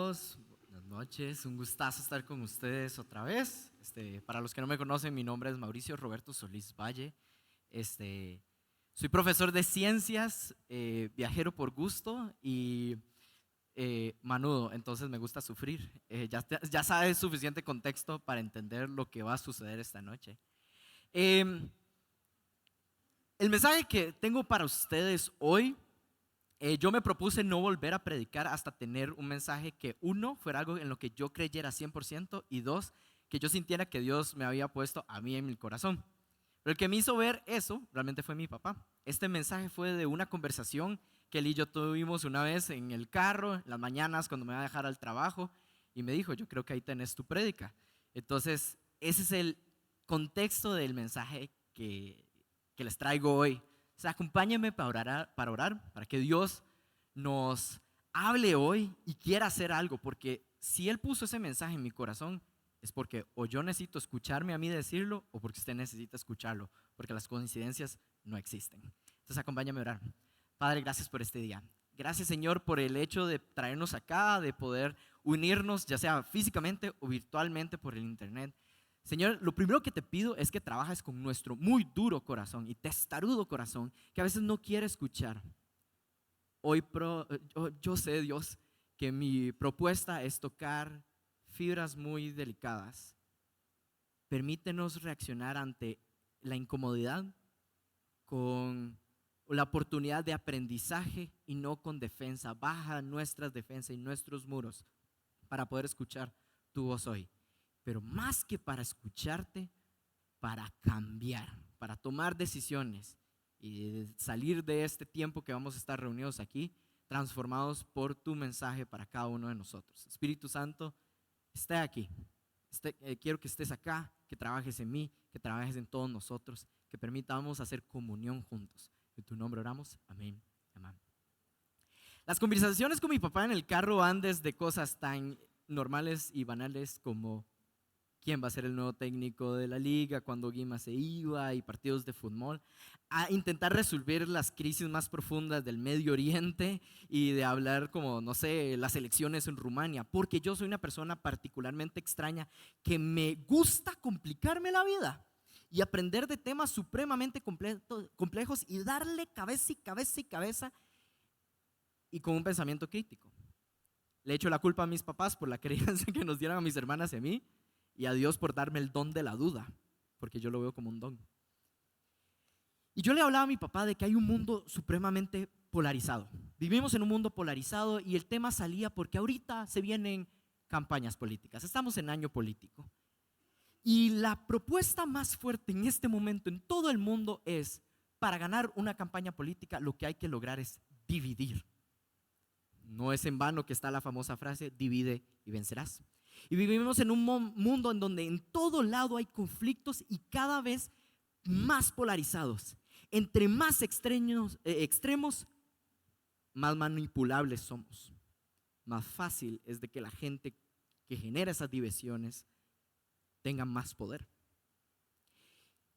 todos, buenas noches, un gustazo estar con ustedes otra vez. Para los que no me conocen, mi nombre es Mauricio Roberto Solís Valle. Soy profesor de ciencias, viajero por gusto y manudo, entonces me gusta sufrir. Ya sabes suficiente contexto para entender lo que va a suceder esta noche. Em, el mensaje que tengo para ustedes hoy, yo me propuse no volver a predicar hasta tener un mensaje que, uno, fuera algo en lo que yo creyera 100% y dos, que yo sintiera que Dios me había puesto a mí en mi corazón. Pero el que me hizo ver eso realmente fue mi papá. Este mensaje fue de una conversación que él y yo tuvimos una vez en el carro, en las mañanas cuando me iba a dejar al trabajo, y me dijo: yo creo que ahí tenés tu prédica. Entonces, ese es el contexto del mensaje que les traigo hoy. O sea, acompáñenme para que Dios nos hable hoy y quiera hacer algo, porque si Él puso ese mensaje en mi corazón, es porque o yo necesito escucharme a mí decirlo, o porque usted necesita escucharlo, porque las coincidencias no existen. Entonces, acompáñame a orar. Padre, gracias por este día. Gracias, Señor, por el hecho de traernos acá, de poder unirnos, ya sea físicamente o virtualmente por el internet. Señor, lo primero que te pido es que trabajes con nuestro muy duro corazón y testarudo corazón, que a veces no quiere escuchar. Hoy yo sé, Dios, que mi propuesta es tocar fibras muy delicadas. Permítenos reaccionar ante la incomodidad con la oportunidad de aprendizaje y no con defensa. Baja nuestras defensas y nuestros muros para poder escuchar tu voz hoy. Pero más que para escucharte, para cambiar, para tomar decisiones y salir de este tiempo que vamos a estar reunidos aquí, transformados por tu mensaje para cada uno de nosotros. Espíritu Santo, esté aquí. Quiero que estés acá, que trabajes en mí, que trabajes en todos nosotros, que permitamos hacer comunión juntos. En tu nombre oramos. Amén. Amén. Las conversaciones con mi papá en el carro van desde cosas tan normales y banales como quién va a ser el nuevo técnico de la liga, cuando Guima se iba y partidos de fútbol, a intentar resolver las crisis más profundas del Medio Oriente y de hablar como, no sé, las elecciones en Rumania, porque yo soy una persona particularmente extraña que me gusta complicarme la vida y aprender de temas supremamente complejos y darle cabeza y cabeza y cabeza y con un pensamiento crítico. Le echo la culpa a mis papás por la crianza que nos dieron a mis hermanas y a mí, y a Dios por darme el don de la duda, porque yo lo veo como un don. Y yo le hablaba a mi papá de que hay un mundo supremamente polarizado. Vivimos en un mundo polarizado y el tema salía porque ahorita se vienen campañas políticas, estamos en año político. Y la propuesta más fuerte en este momento en todo el mundo es: para ganar una campaña política lo que hay que lograr es dividir. No es en vano que está la famosa frase: divide y vencerás. Y vivimos en un mundo en donde en todo lado hay conflictos y cada vez más polarizados. Entre más extremos, más manipulables somos. Más fácil es de que la gente que genera esas divisiones tenga más poder.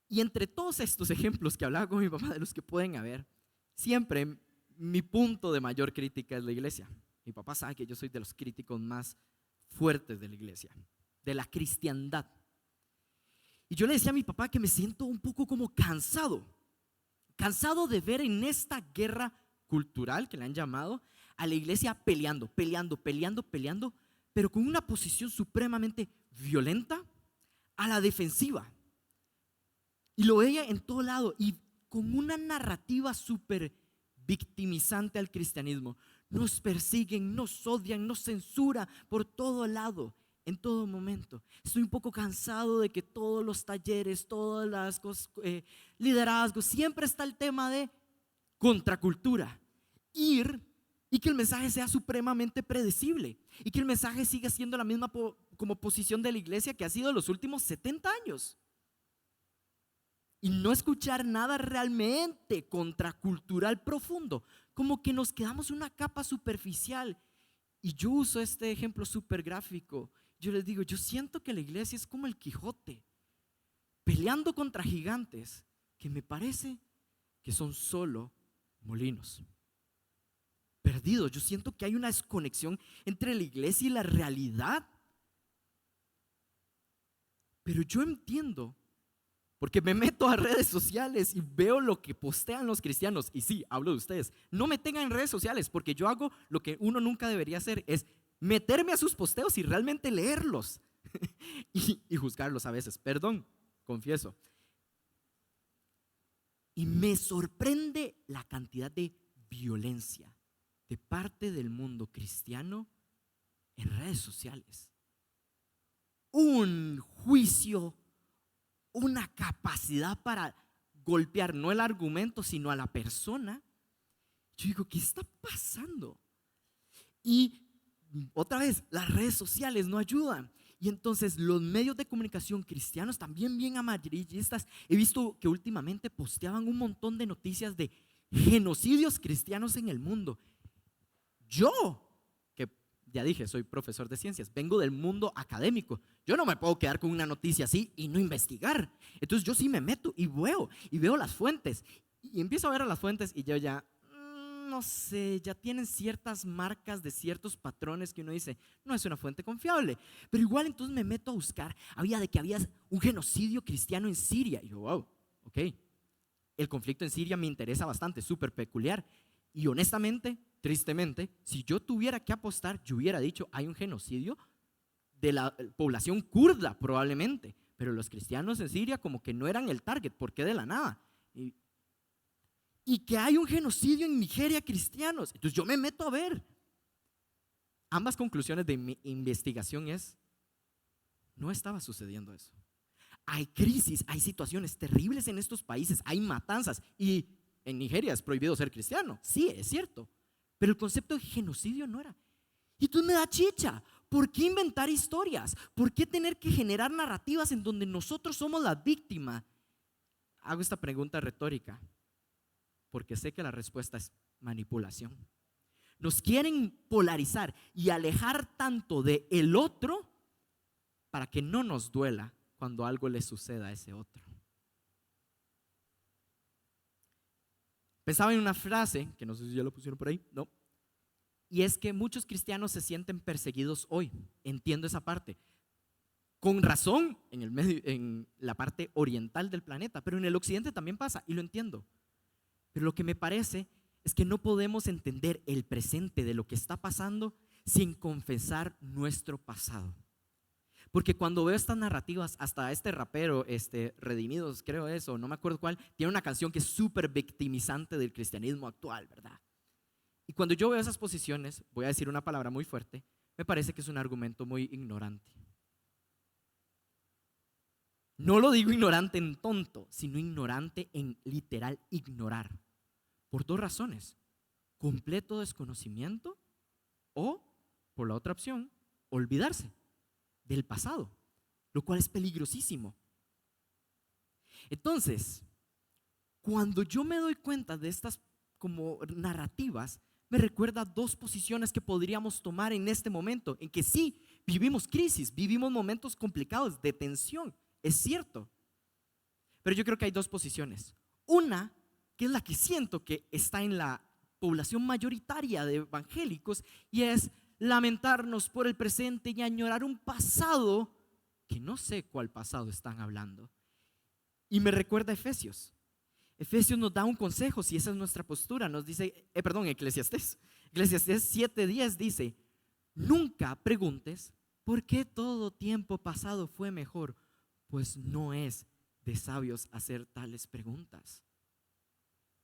Y entre todos estos ejemplos que hablaba con mi papá, de los que pueden haber, siempre mi punto de mayor crítica es la iglesia. Mi papá sabe que yo soy de los críticos más fuertes de la iglesia, de la cristiandad. Y yo le decía a mi papá que me siento un poco como cansado de ver en esta guerra cultural que le han llamado a la iglesia peleando, pero con una posición supremamente violenta, a la defensiva. Y lo veía en todo lado y con una narrativa súper victimizante al cristianismo. Nos persiguen, nos odian, nos censura por todo lado, en todo momento. Estoy un poco cansado de que todos los talleres, todas las cosas, liderazgos, siempre está el tema de contracultura. Ir y que el mensaje sea supremamente predecible y que el mensaje siga siendo la misma como posición de la iglesia que ha sido los últimos 70 años. Y no escuchar nada realmente contracultural profundo, como que nos quedamos en una capa superficial. Y yo uso este ejemplo súper gráfico. Yo les digo, yo siento que la iglesia es como el Quijote, peleando contra gigantes que me parece que son solo molinos. perdidos. Yo siento que hay una desconexión entre la iglesia y la realidad. Pero yo entiendo, porque me meto a redes sociales y veo lo que postean los cristianos. Y sí, hablo de ustedes. No me tengan en redes sociales, porque yo hago lo que uno nunca debería hacer, es meterme a sus posteos y realmente leerlos y juzgarlos a veces. Perdón, confieso. Y me sorprende la cantidad de violencia de parte del mundo cristiano en redes sociales. Un juicio, una capacidad para golpear no el argumento, sino a la persona. Yo digo, ¿qué está pasando? Y otra vez, las redes sociales no ayudan. Y entonces los medios de comunicación cristianos, también bien amarillistas, he visto que últimamente posteaban un montón de noticias de genocidios cristianos en el mundo. Yo, que ya dije, soy profesor de ciencias, vengo del mundo académico. Yo no me puedo quedar con una noticia así y no investigar. Entonces yo sí me meto y veo las fuentes. Y empiezo a ver a las fuentes y yo ya, no sé, ya tienen ciertas marcas de ciertos patrones que uno dice, no es una fuente confiable. Pero igual entonces me meto a buscar, había un genocidio cristiano en Siria. Y yo, wow, ok. El conflicto en Siria me interesa bastante, súper peculiar. Y honestamente, tristemente, si yo tuviera que apostar, yo hubiera dicho, hay un genocidio de la población kurda probablemente. Pero los cristianos en Siria como que no eran el target, ¿por qué de la nada? Y que hay un genocidio en Nigeria cristianos. Entonces yo me meto a ver. Ambas conclusiones de mi investigación no estaba sucediendo eso. Hay crisis, hay situaciones terribles en estos países, hay matanzas. Y en Nigeria es prohibido ser cristiano. Sí, es cierto. Pero el concepto de genocidio no era. Y entonces me da chicha. ¿Por qué inventar historias? ¿Por qué tener que generar narrativas en donde nosotros somos la víctima? Hago esta pregunta retórica porque sé que la respuesta es manipulación. Nos quieren polarizar y alejar tanto de el otro para que no nos duela cuando algo le suceda a ese otro. Pensaba en una frase, que no sé si ya lo pusieron por ahí, ¿no? Y es que muchos cristianos se sienten perseguidos hoy. Entiendo esa parte. Con razón en la parte oriental del planeta, pero en el occidente también pasa y lo entiendo. Pero lo que me parece es que no podemos entender el presente de lo que está pasando sin confesar nuestro pasado. Porque cuando veo estas narrativas, hasta este rapero, Redimidos, creo eso, no me acuerdo cuál, tiene una canción que es súper victimizante del cristianismo actual, ¿verdad? Y cuando yo veo esas posiciones, voy a decir una palabra muy fuerte, me parece que es un argumento muy ignorante. No lo digo ignorante en tonto, sino ignorante en literal ignorar. Por dos razones: completo desconocimiento o, por la otra opción, olvidarse del pasado, lo cual es peligrosísimo. Entonces, cuando yo me doy cuenta de estas como narrativas, me recuerda dos posiciones que podríamos tomar en este momento, en que sí, vivimos crisis, vivimos momentos complicados de tensión, es cierto. Pero yo creo que hay dos posiciones. Una, que es la que siento que está en la población mayoritaria de evangélicos, y es lamentarnos por el presente y añorar un pasado que no sé cuál pasado están hablando. Y me recuerda a Efesios. Efesios nos da un consejo, si esa es nuestra postura, nos dice, Eclesiastés 7:10 dice: nunca preguntes por qué todo tiempo pasado fue mejor, pues no es de sabios hacer tales preguntas.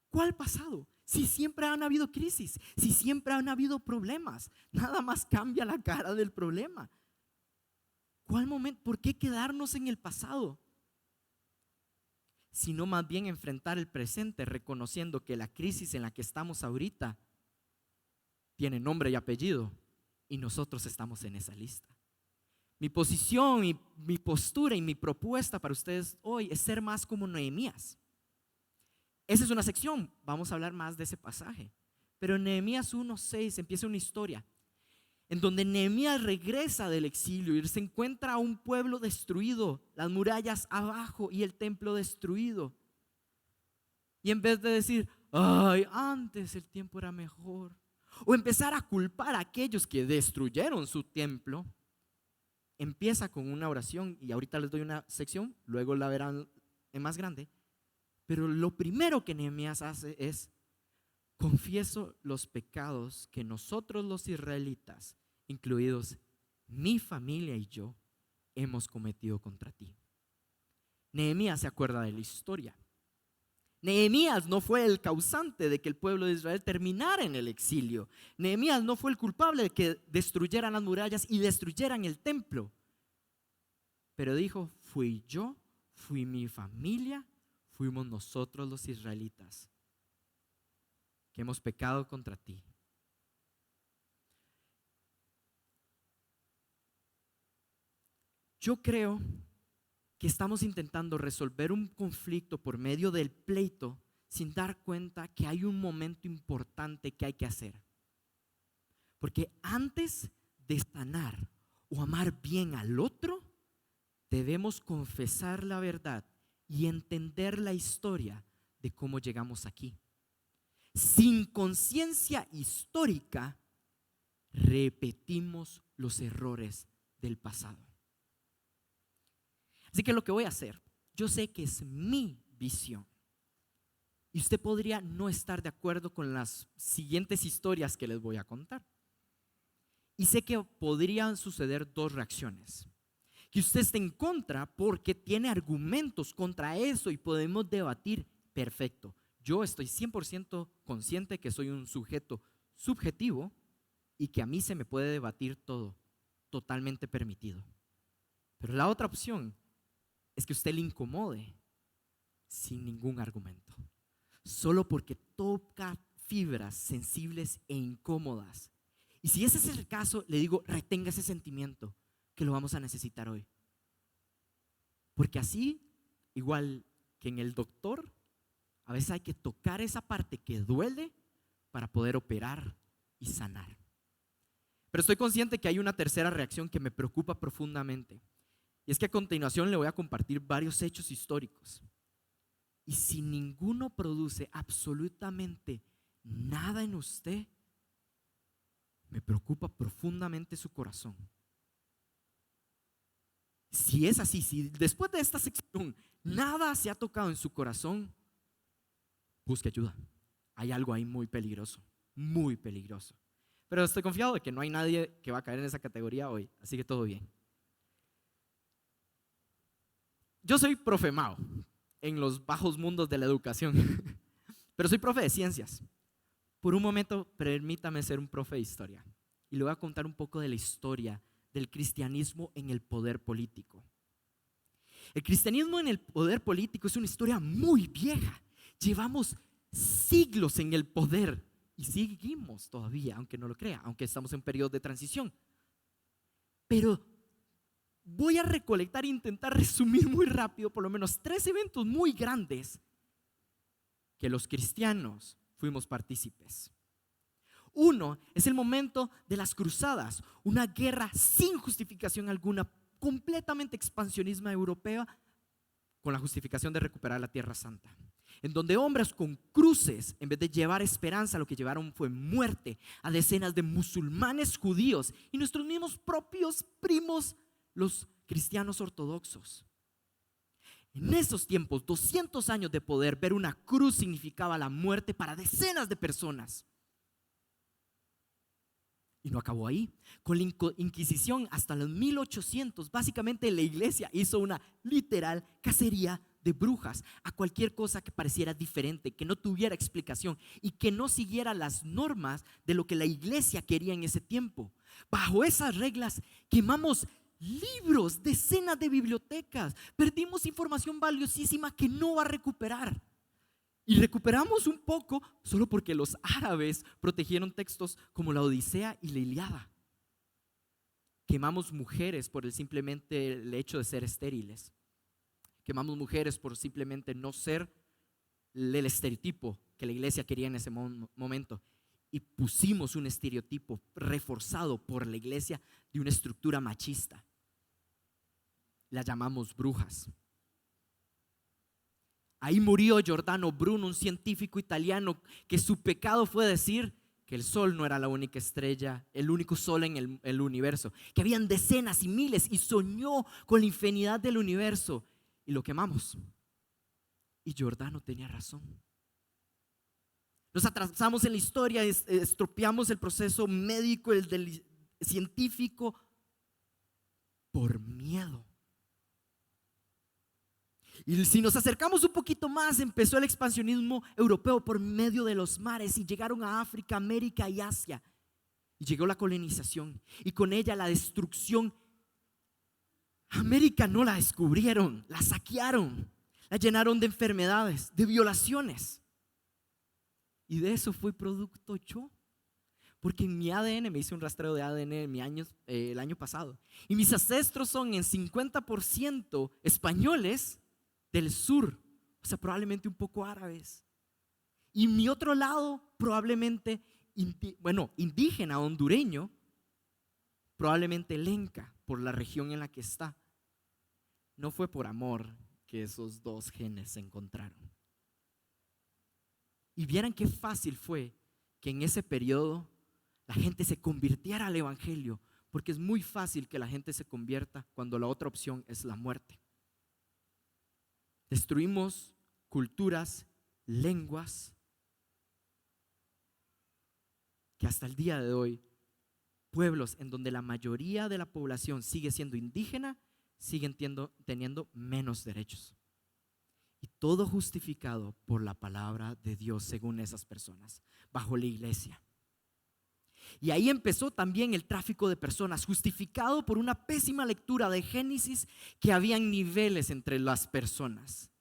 ¿Cuál pasado? Si siempre han habido crisis, si siempre han habido problemas, nada más cambia la cara del problema. ¿Cuál momento? ¿Por qué quedarnos en el pasado? Sino más bien enfrentar el presente, reconociendo que la crisis en la que estamos ahorita tiene nombre y apellido y nosotros estamos en esa lista. Mi posición, mi postura y mi propuesta para ustedes hoy es ser más como Nehemías. Esa es una sección, vamos a hablar más de ese pasaje. Pero en Nehemías 1:6 empieza una historia en donde Nehemías regresa del exilio y se encuentra a un pueblo destruido, las murallas abajo y el templo destruido. Y en vez de decir, ay, antes el tiempo era mejor, o empezar a culpar a aquellos que destruyeron su templo, empieza con una oración, y ahorita les doy una sección, luego la verán en más grande, pero lo primero que Nehemías hace es: confieso los pecados que nosotros los israelitas, incluidos mi familia y yo, hemos cometido contra ti. Nehemías se acuerda de la historia. Nehemías no fue el causante de que el pueblo de Israel terminara en el exilio. Nehemías no fue el culpable de que destruyeran las murallas y destruyeran el templo. Pero dijo: fui yo, fui mi familia, fuimos nosotros los israelitas que hemos pecado contra ti. Yo creo que estamos intentando resolver un conflicto por medio del pleito sin dar cuenta que hay un momento importante que hay que hacer. Porque antes de sanar o amar bien al otro, debemos confesar la verdad y entender la historia de cómo llegamos aquí. Sin conciencia histórica, repetimos los errores del pasado. Así que lo que voy a hacer, yo sé que es mi visión, y usted podría no estar de acuerdo con las siguientes historias que les voy a contar. Y sé que podrían suceder dos reacciones: que usted esté en contra porque tiene argumentos contra eso y podemos debatir. Perfecto. Yo estoy 100% consciente que soy un sujeto subjetivo y que a mí se me puede debatir todo, totalmente permitido. Pero la otra opción es que usted le incomode sin ningún argumento, solo porque toca fibras sensibles e incómodas. Y si ese es el caso, le digo: retenga ese sentimiento, que lo vamos a necesitar hoy. Porque así, igual que en el doctor, a veces hay que tocar esa parte que duele para poder operar y sanar. Pero estoy consciente que hay una tercera reacción que me preocupa profundamente. Y es que a continuación le voy a compartir varios hechos históricos. Y si ninguno produce absolutamente nada en usted, me preocupa profundamente su corazón. Si es así, si después de esta sección nada se ha tocado en su corazón, busque ayuda. Hay algo ahí muy peligroso, muy peligroso. Pero estoy confiado de que no hay nadie que va a caer en esa categoría hoy, así que todo bien. Yo soy profe Mao en los bajos mundos de la educación, pero soy profe de ciencias. Por un momento, permítame ser un profe de historia y le voy a contar un poco de la historia del cristianismo en el poder político. El cristianismo en el poder político es una historia muy vieja. Llevamos siglos en el poder y seguimos todavía, aunque no lo crea, aunque estamos en periodo de transición. Pero voy a recolectar e intentar resumir muy rápido por lo menos 3 eventos muy grandes que los cristianos fuimos partícipes. Uno es el momento de las cruzadas, una guerra sin justificación alguna, completamente expansionismo europeo, con la justificación de recuperar la Tierra Santa, en donde hombres con cruces, en vez de llevar esperanza, lo que llevaron fue muerte a decenas de musulmanes, judíos y nuestros mismos propios primos, los cristianos ortodoxos. En esos tiempos, 200 años de poder, ver una cruz significaba la muerte para decenas de personas. Y no acabó ahí. Con la Inquisición hasta los 1800, básicamente la iglesia hizo una literal cacería de brujas a cualquier cosa que pareciera diferente, que no tuviera explicación y que no siguiera las normas de lo que la iglesia quería en ese tiempo. Bajo esas reglas quemamos libros, decenas de bibliotecas, perdimos información valiosísima que no va a recuperar. Y recuperamos un poco solo porque los árabes protegieron textos como la Odisea y la Ilíada. Quemamos mujeres por simplemente el hecho de ser estériles. Quemamos mujeres por simplemente no ser el estereotipo que la iglesia quería en ese momento. Y pusimos un estereotipo reforzado por la iglesia de una estructura machista. La llamamos brujas. Ahí murió Giordano Bruno, un científico italiano que su pecado fue decir que el sol no era la única estrella, el único sol en el universo, que habían decenas y miles, y soñó con la infinidad del universo y lo quemamos. Y Giordano tenía razón. Nos atrasamos en la historia, estropeamos el proceso médico, el del científico, por miedo. Y si nos acercamos un poquito más, empezó el expansionismo europeo por medio de los mares y llegaron a África, América y Asia. Y llegó la colonización y con ella la destrucción. América no la descubrieron, la saquearon, la llenaron de enfermedades, de violaciones. Y de eso fui producto yo. Porque en mi ADN, me hice un rastreo de ADN el año pasado, y mis ancestros son en 50% españoles del sur, o sea, probablemente un poco árabes. Y mi otro lado, probablemente, indígena, hondureño, probablemente lenca, por la región en la que está. No fue por amor que esos dos genes se encontraron. Y vieran qué fácil fue que en ese periodo la gente se convirtiera al evangelio, porque es muy fácil que la gente se convierta cuando la otra opción es la muerte. Destruimos culturas, lenguas, que hasta el día de hoy, pueblos en donde la mayoría de la población sigue siendo indígena, siguen teniendo menos derechos. Y todo justificado por la palabra de Dios según esas personas, bajo la iglesia. Y ahí empezó también el tráfico de personas, justificado por una pésima lectura de Génesis, que habían niveles entre las personas.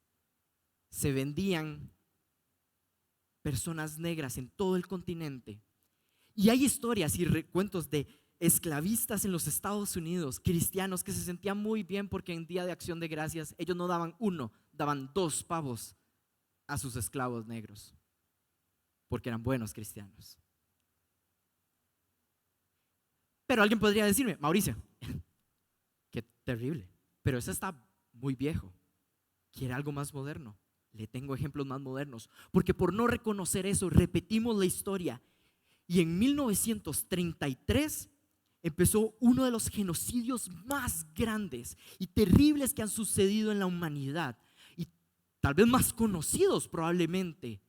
Se vendían personas negras en todo el continente. Y hay historias y recuentos de esclavistas en los Estados Unidos, cristianos que se sentían muy bien porque en Día de Acción de Gracias ellos no daban uno, daban 2 pavos a sus esclavos negros, porque eran buenos cristianos. Pero alguien podría decirme: Mauricio, qué terrible, pero eso está muy viejo. ¿Quiere algo más moderno? Le tengo ejemplos más modernos, porque por no reconocer eso repetimos la historia. Y en 1933 empezó uno de los genocidios más grandes y terribles que han sucedido en la humanidad, y tal vez más conocidos probablemente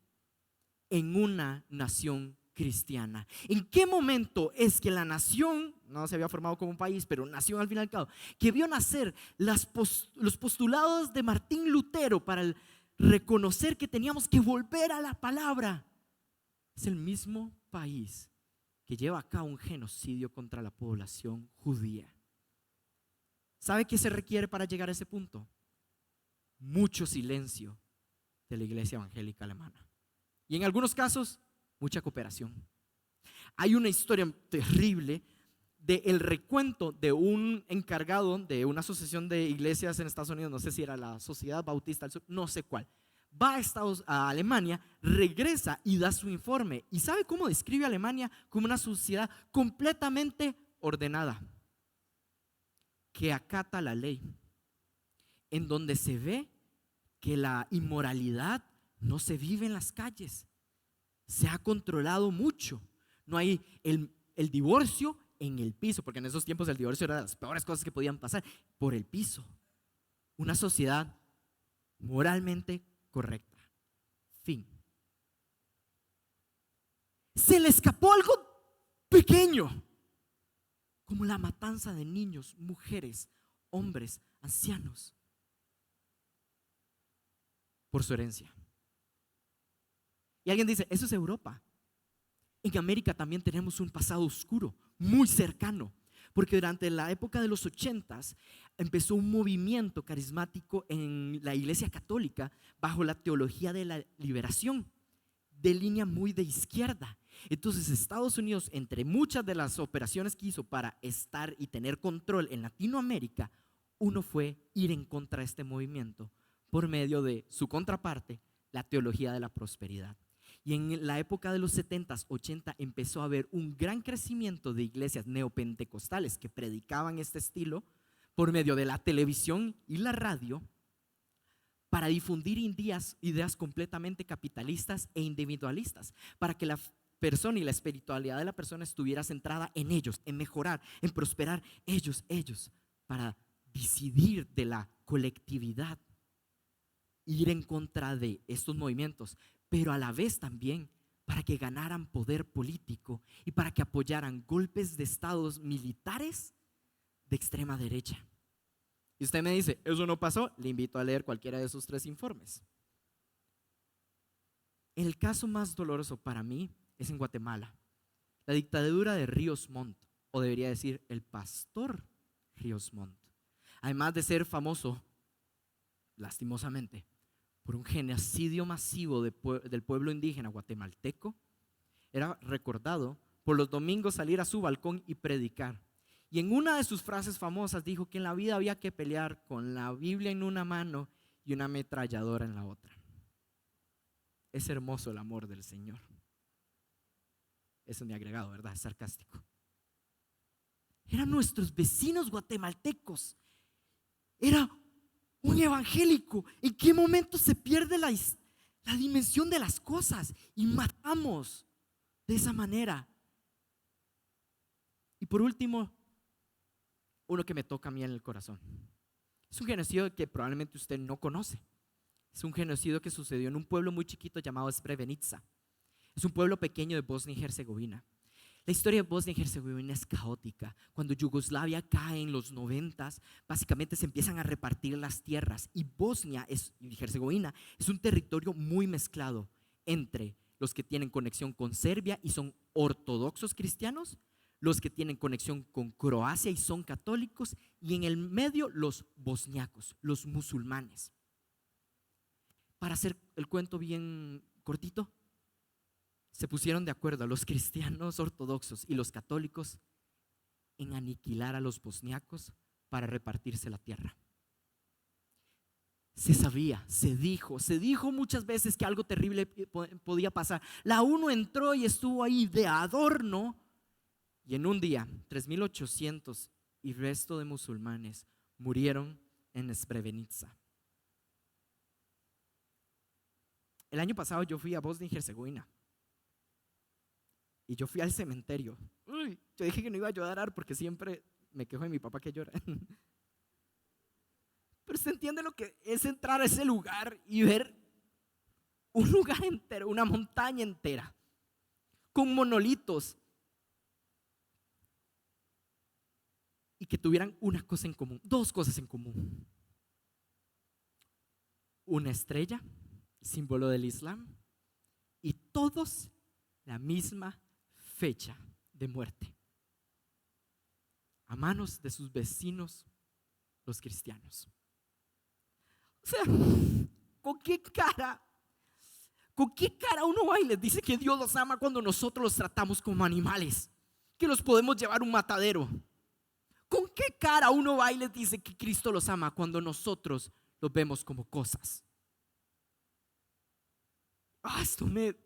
en una nación cristiana. ¿En qué momento es que la nación, no se había formado como un país, pero nación al fin y al cabo, que vio nacer los postulados de Martín Lutero para reconocer que teníamos que volver a la palabra? Es el mismo país que lleva a cabo un genocidio contra la población judía. ¿Sabe qué se requiere para llegar a ese punto? Mucho silencio de la iglesia evangélica alemana. Y en algunos casos, mucha cooperación. Hay una historia terrible del recuento de un encargado de una asociación de iglesias en Estados Unidos, no sé si era la Sociedad Bautista del Sur, no sé cuál. Va a Alemania, regresa y da su informe. ¿Y sabe cómo describe a Alemania? Como una sociedad completamente ordenada, que acata la ley, en donde se ve que la inmoralidad no se vive en las calles, se ha controlado mucho. No hay el divorcio en el piso, porque en esos tiempos el divorcio era de las peores cosas que podían pasar, por el piso. Una sociedad moralmente correcta. Fin. Se le escapó algo pequeño, como la matanza de niños, mujeres, hombres, ancianos, por su herencia. Y alguien dice: eso es Europa. En América también tenemos un pasado oscuro, muy cercano, porque durante la época de los 80s empezó un movimiento carismático en la Iglesia Católica bajo la teología de la liberación, de línea muy de izquierda. Entonces Estados Unidos, entre muchas de las operaciones que hizo para estar y tener control en Latinoamérica, uno fue ir en contra de este movimiento por medio de su contraparte, la teología de la prosperidad. Y en la época de los 70s, 80 empezó a haber un gran crecimiento de iglesias neopentecostales que predicaban este estilo por medio de la televisión y la radio, para difundir ideas completamente capitalistas e individualistas, para que la persona y la espiritualidad de la persona estuviera centrada en ellos, en mejorar, en prosperar ellos, para decidir de la colectividad, ir en contra de estos movimientos, pero a la vez también para que ganaran poder político y para que apoyaran golpes de estados militares de extrema derecha. Y usted me dice, ¿eso no pasó? Le invito a leer cualquiera de esos 3 informes. El caso más doloroso para mí es en Guatemala. La dictadura de Ríos Montt, o debería decir el pastor Ríos Montt. Además de ser famoso, lastimosamente, por un genocidio masivo del pueblo indígena guatemalteco, era recordado por los domingos salir a su balcón y predicar. Y en una de sus frases famosas dijo que en la vida había que pelear con la Biblia en una mano y una ametralladora en la otra. Es hermoso el amor del Señor. Eso es mi agregado, ¿verdad? Es sarcástico. Eran nuestros vecinos guatemaltecos. Era un evangélico. ¿En qué momento se pierde la dimensión de las cosas y matamos de esa manera? Y por último, uno que me toca a mí en el corazón. Es un genocidio que probablemente usted no conoce. Es un genocidio que sucedió en un pueblo muy chiquito llamado Srebrenica. Es un pueblo pequeño de Bosnia y Herzegovina. La historia de Bosnia y Herzegovina es caótica. Cuando Yugoslavia cae en los 90, básicamente se empiezan a repartir las tierras y Bosnia y Herzegovina es un territorio muy mezclado entre los que tienen conexión con Serbia y son ortodoxos cristianos, los que tienen conexión con Croacia y son católicos, y en el medio los bosniacos, los musulmanes. Para hacer el cuento bien cortito, se pusieron de acuerdo los cristianos ortodoxos y los católicos en aniquilar a los bosniacos para repartirse la tierra. Se sabía, se dijo muchas veces que algo terrible podía pasar. La ONU entró y estuvo ahí de adorno, y en un día 3.800 y resto de musulmanes murieron en Srebrenica. El año pasado yo fui a Bosnia y Herzegovina y yo fui al cementerio. Yo dije que no iba a llorar porque siempre me quejo de mi papá que llora. Pero usted entiende lo que es entrar a ese lugar y ver un lugar entero, una montaña entera, con monolitos, y que tuvieran una cosa en común, 2 cosas en común. Una estrella, símbolo del Islam, y todos la misma fecha de muerte, a manos de sus vecinos, los cristianos. O sea, ¿con qué cara uno va y les dice que Dios los ama cuando nosotros los tratamos como animales, que los podemos llevar a un matadero? ¿Con qué cara uno va y les dice que Cristo los ama cuando nosotros los vemos como cosas? Esto me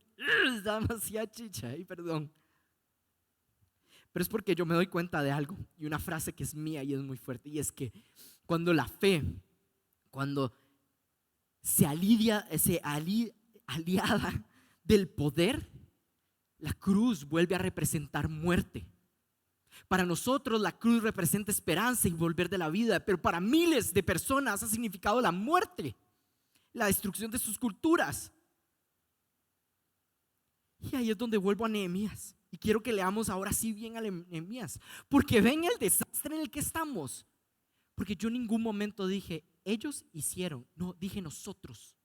da demasiada chicha, perdón. Pero es porque yo me doy cuenta de algo, y una frase que es mía y es muy fuerte, y es que cuando la fe, cuando se aliada del poder, la cruz vuelve a representar muerte. Para nosotros la cruz representa esperanza y volver de la vida, pero para miles de personas ha significado la muerte, la destrucción de sus culturas. Y ahí es donde vuelvo a Nehemías, y quiero que leamos ahora sí bien a Nehemías, porque ven el desastre en el que estamos. Porque yo en ningún momento dije ellos hicieron, no, dije nosotros.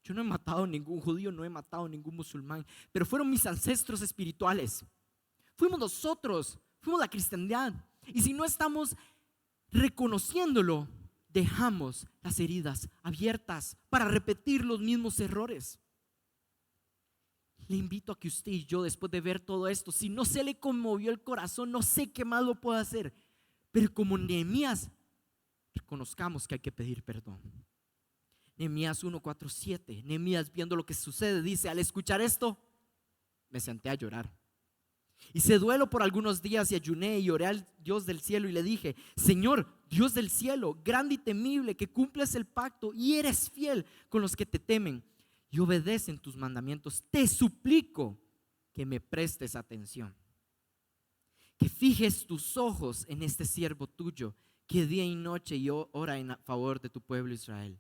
Yo no he matado a ningún judío, no he matado a ningún musulmán, pero fueron mis ancestros espirituales. Fuimos nosotros, fuimos la cristiandad. Y si no estamos reconociéndolo, dejamos las heridas abiertas para repetir los mismos errores. Le invito a que usted y yo, después de ver todo esto, si no se le conmovió el corazón, no sé qué más lo puedo hacer, pero como Nehemías, reconozcamos que hay que pedir perdón. Nehemías 1:4-7. Nehemías, viendo lo que sucede, dice: al escuchar esto, me senté a llorar. Hice duelo por algunos días y ayuné y oré al Dios del cielo y le dije: Señor, Dios del cielo, grande y temible, que cumples el pacto y eres fiel con los que te temen y obedecen tus mandamientos, te suplico que me prestes atención, que fijes tus ojos en este siervo tuyo, que día y noche yo ora en favor de tu pueblo Israel.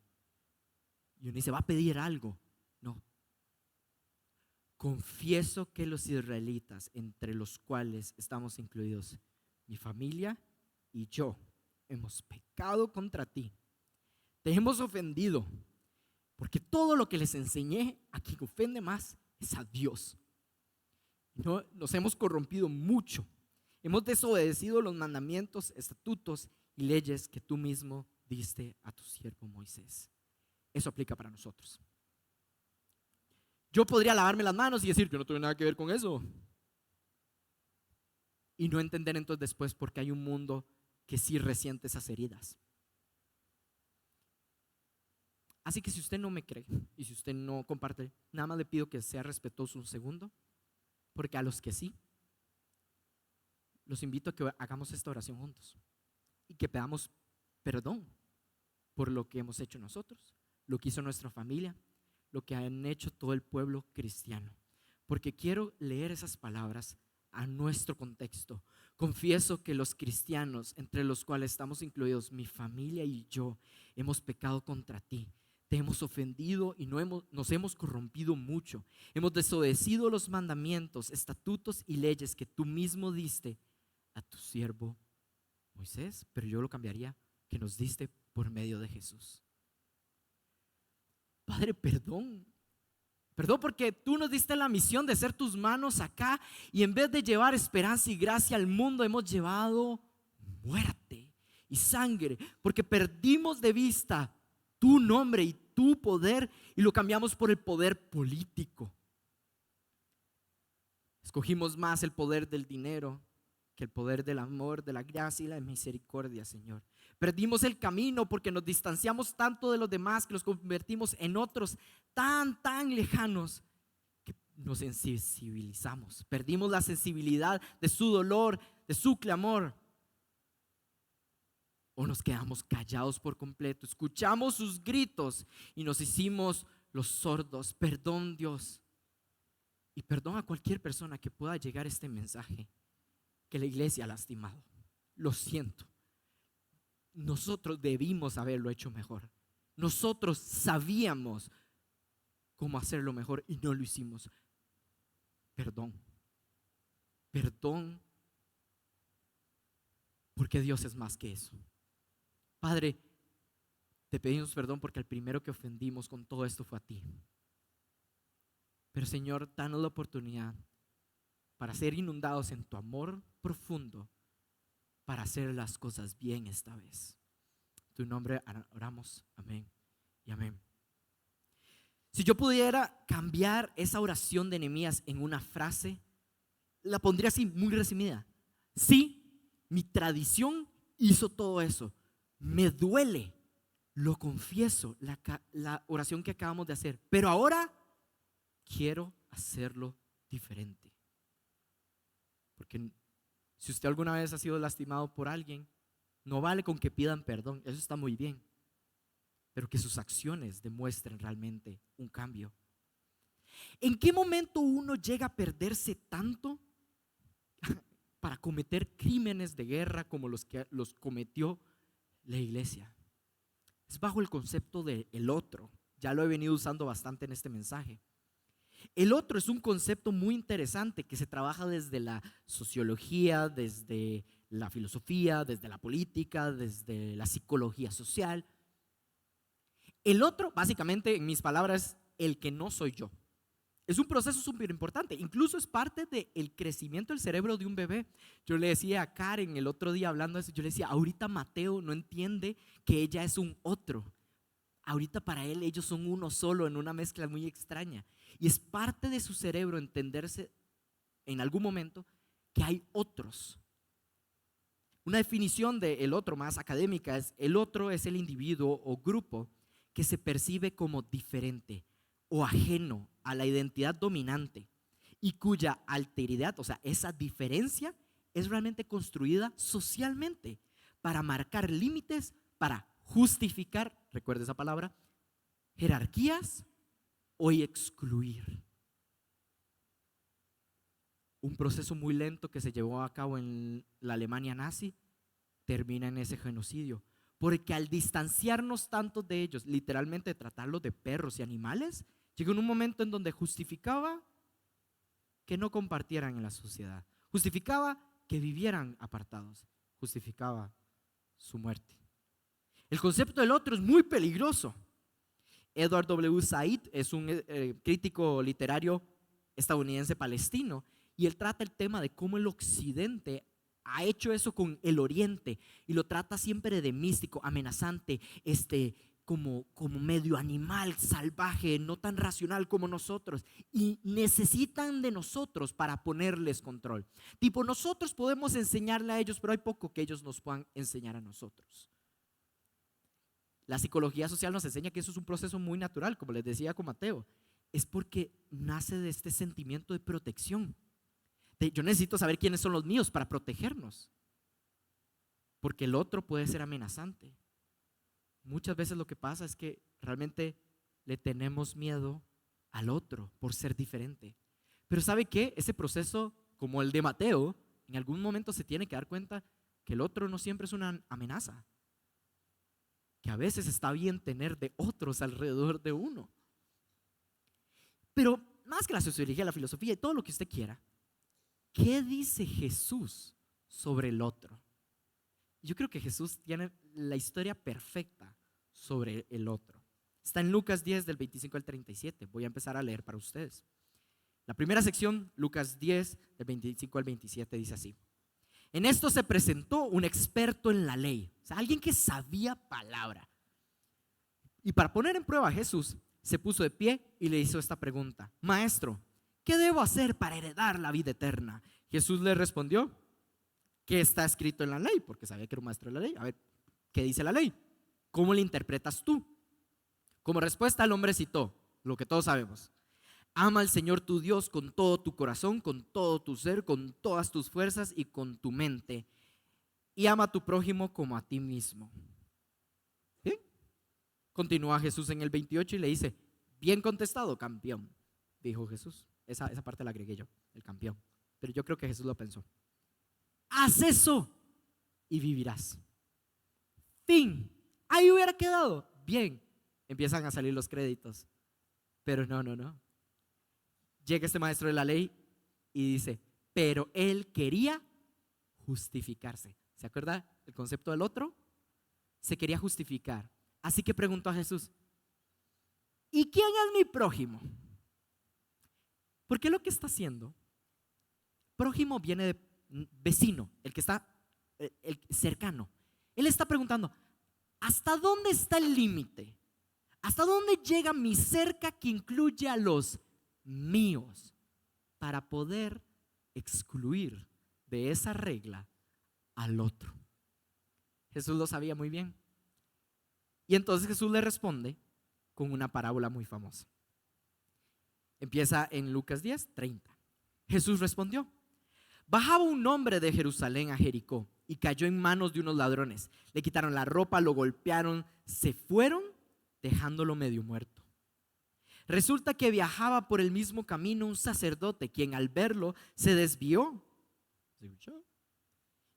Y uno dice, ¿va a pedir algo? No. Confieso que los israelitas, entre los cuales estamos incluidos, mi familia y yo, hemos pecado contra ti. Te hemos ofendido, porque todo lo que les enseñé, a quien ofende más es a Dios. No, nos hemos corrompido mucho. Hemos desobedecido los mandamientos, estatutos y leyes que tú mismo diste a tu siervo Moisés. Eso aplica para nosotros. Yo podría lavarme las manos y decir que no tuve nada que ver con eso. Y no entender entonces después por qué hay un mundo que sí resiente esas heridas. Así que si usted no me cree y si usted no comparte, nada más le pido que sea respetuoso un segundo, porque a los que sí, los invito a que hagamos esta oración juntos y que pedamos perdón por lo que hemos hecho nosotros, lo que hizo nuestra familia, lo que han hecho todo el pueblo cristiano. Porque quiero leer esas palabras a nuestro contexto. Confieso que los cristianos, entre los cuales estamos incluidos, mi familia y yo, hemos pecado contra ti. Te hemos ofendido y nos hemos corrompido mucho. Hemos desobedecido los mandamientos, estatutos y leyes que tú mismo diste a tu siervo Moisés, pero yo lo cambiaría, que nos diste por medio de Jesús. Padre, perdón porque tú nos diste la misión de ser tus manos acá, y en vez de llevar esperanza y gracia al mundo, hemos llevado muerte y sangre, porque perdimos de vista tu nombre y tu poder y lo cambiamos por el poder político. Escogimos más el poder del dinero que el poder del amor, de la gracia y la misericordia, Señor. Perdimos el camino porque nos distanciamos tanto de los demás que los convertimos en otros tan lejanos que nos sensibilizamos. Perdimos la sensibilidad de su dolor, de su clamor. O nos quedamos callados por completo, escuchamos sus gritos y nos hicimos los sordos. Perdón, Dios, y perdón a cualquier persona que pueda llegar este mensaje que la iglesia ha lastimado. Lo siento. Nosotros debimos haberlo hecho mejor. Nosotros sabíamos cómo hacerlo mejor y no lo hicimos. Perdón, porque Dios es más que eso. Padre, te pedimos perdón porque el primero que ofendimos con todo esto fue a ti. Pero Señor, danos la oportunidad para ser inundados en tu amor profundo, para hacer las cosas bien esta vez. En tu nombre oramos, amén y amén. Si yo pudiera cambiar esa oración de Nehemías en una frase, la pondría así, muy resumida. Sí, mi tradición hizo todo eso. Me duele, lo confieso, la oración que acabamos de hacer, pero ahora quiero hacerlo diferente. Porque si usted alguna vez ha sido lastimado por alguien, no vale con que pidan perdón, eso está muy bien, pero que sus acciones demuestren realmente un cambio. ¿En qué momento uno llega a perderse tanto para cometer crímenes de guerra como los que los cometió la iglesia? Es bajo el concepto de el otro. Ya lo he venido usando bastante en este mensaje. El otro es un concepto muy interesante que se trabaja desde la sociología, desde la filosofía, desde la política, desde la psicología social. El otro, básicamente, en mis palabras, el que no soy yo. Es un proceso súper importante, incluso es parte del crecimiento del cerebro de un bebé. Yo le decía a Karen el otro día hablando de eso, yo le decía, ahorita Mateo no entiende que ella es un otro. Ahorita para él ellos son uno solo en una mezcla muy extraña. Y es parte de su cerebro entenderse en algún momento que hay otros. Una definición de el otro más académica es: el otro es el individuo o grupo que se percibe como diferente o ajeno a la identidad dominante y cuya alteridad, o sea, esa diferencia es realmente construida socialmente para marcar límites, para justificar, recuerda esa palabra, jerarquías o excluir. un proceso muy lento que se llevó a cabo en la Alemania nazi, termina en ese genocidio. Porque al distanciarnos tanto de ellos, literalmente tratarlos de perros y animales, llegó en un momento en donde justificaba que no compartieran en la sociedad, justificaba que vivieran apartados, justificaba su muerte. El concepto del otro es muy peligroso. Edward W. Said es un crítico literario estadounidense palestino, y él trata el tema de cómo el occidente ha hecho eso con el oriente y lo trata siempre de místico, amenazante, como medio animal, salvaje, no tan racional como nosotros, y necesitan de nosotros para ponerles control. Tipo, nosotros podemos enseñarle a ellos, pero hay poco que ellos nos puedan enseñar a nosotros. La psicología social nos enseña que eso es un proceso muy natural, como les decía con Mateo. Es porque nace de este sentimiento de protección. Yo necesito saber quiénes son los míos para protegernos, porque el otro puede ser amenazante. Muchas veces lo que pasa es que realmente le tenemos miedo al otro por ser diferente. Pero ¿sabe qué? Ese proceso, como el de Mateo, en algún momento se tiene que dar cuenta que el otro no siempre es una amenaza, que a veces está bien tener de otros alrededor de uno. Pero más que la sociología, la filosofía y todo lo que usted quiera, ¿qué dice Jesús sobre el otro? Yo creo que Jesús tiene la historia perfecta sobre el otro. Está en Lucas 10 del 25 al 37. Voy a empezar a leer para ustedes. La primera sección, Lucas 10 del 25 al 27, dice así: en esto se presentó un experto en la ley, o sea, alguien que sabía palabra. Y para poner en prueba a Jesús, se puso de pie y le hizo esta pregunta: Maestro, ¿qué debo hacer para heredar la vida eterna? Jesús le respondió: ¿qué está escrito en la ley? Porque sabía que era un maestro de la ley. A ver, ¿qué dice la ley? ¿Cómo la interpretas tú? Como respuesta, el hombre citó lo que todos sabemos: ama al Señor tu Dios con todo tu corazón, con todo tu ser, con todas tus fuerzas y con tu mente, y ama a tu prójimo como a ti mismo. ¿Sí? Continúa Jesús en el 28 y le dice: bien contestado, campeón, dijo Jesús. Esa parte la agregué yo, el campeón. Pero yo creo que Jesús lo pensó. Haz eso y vivirás. Fin. Ahí hubiera quedado bien. Empiezan a salir los créditos. Pero no. Llega este maestro de la ley y dice: pero él quería justificarse. ¿Se acuerda el concepto del otro? Se quería justificar. Así que preguntó a Jesús: ¿y quién es mi prójimo? Porque lo que está haciendo, prójimo viene de vecino, el que está el cercano. Él está preguntando: ¿hasta dónde está el límite? ¿Hasta dónde llega mi cerca que incluye a los míos? Para poder excluir de esa regla al otro. Jesús lo sabía muy bien. Y entonces Jesús le responde con una parábola muy famosa. Empieza en Lucas 10, 30. Jesús respondió: bajaba un hombre de Jerusalén a Jericó y cayó en manos de unos ladrones. Le quitaron la ropa, lo golpearon, se fueron dejándolo medio muerto. Resulta que viajaba por el mismo camino un sacerdote, quien al verlo se desvió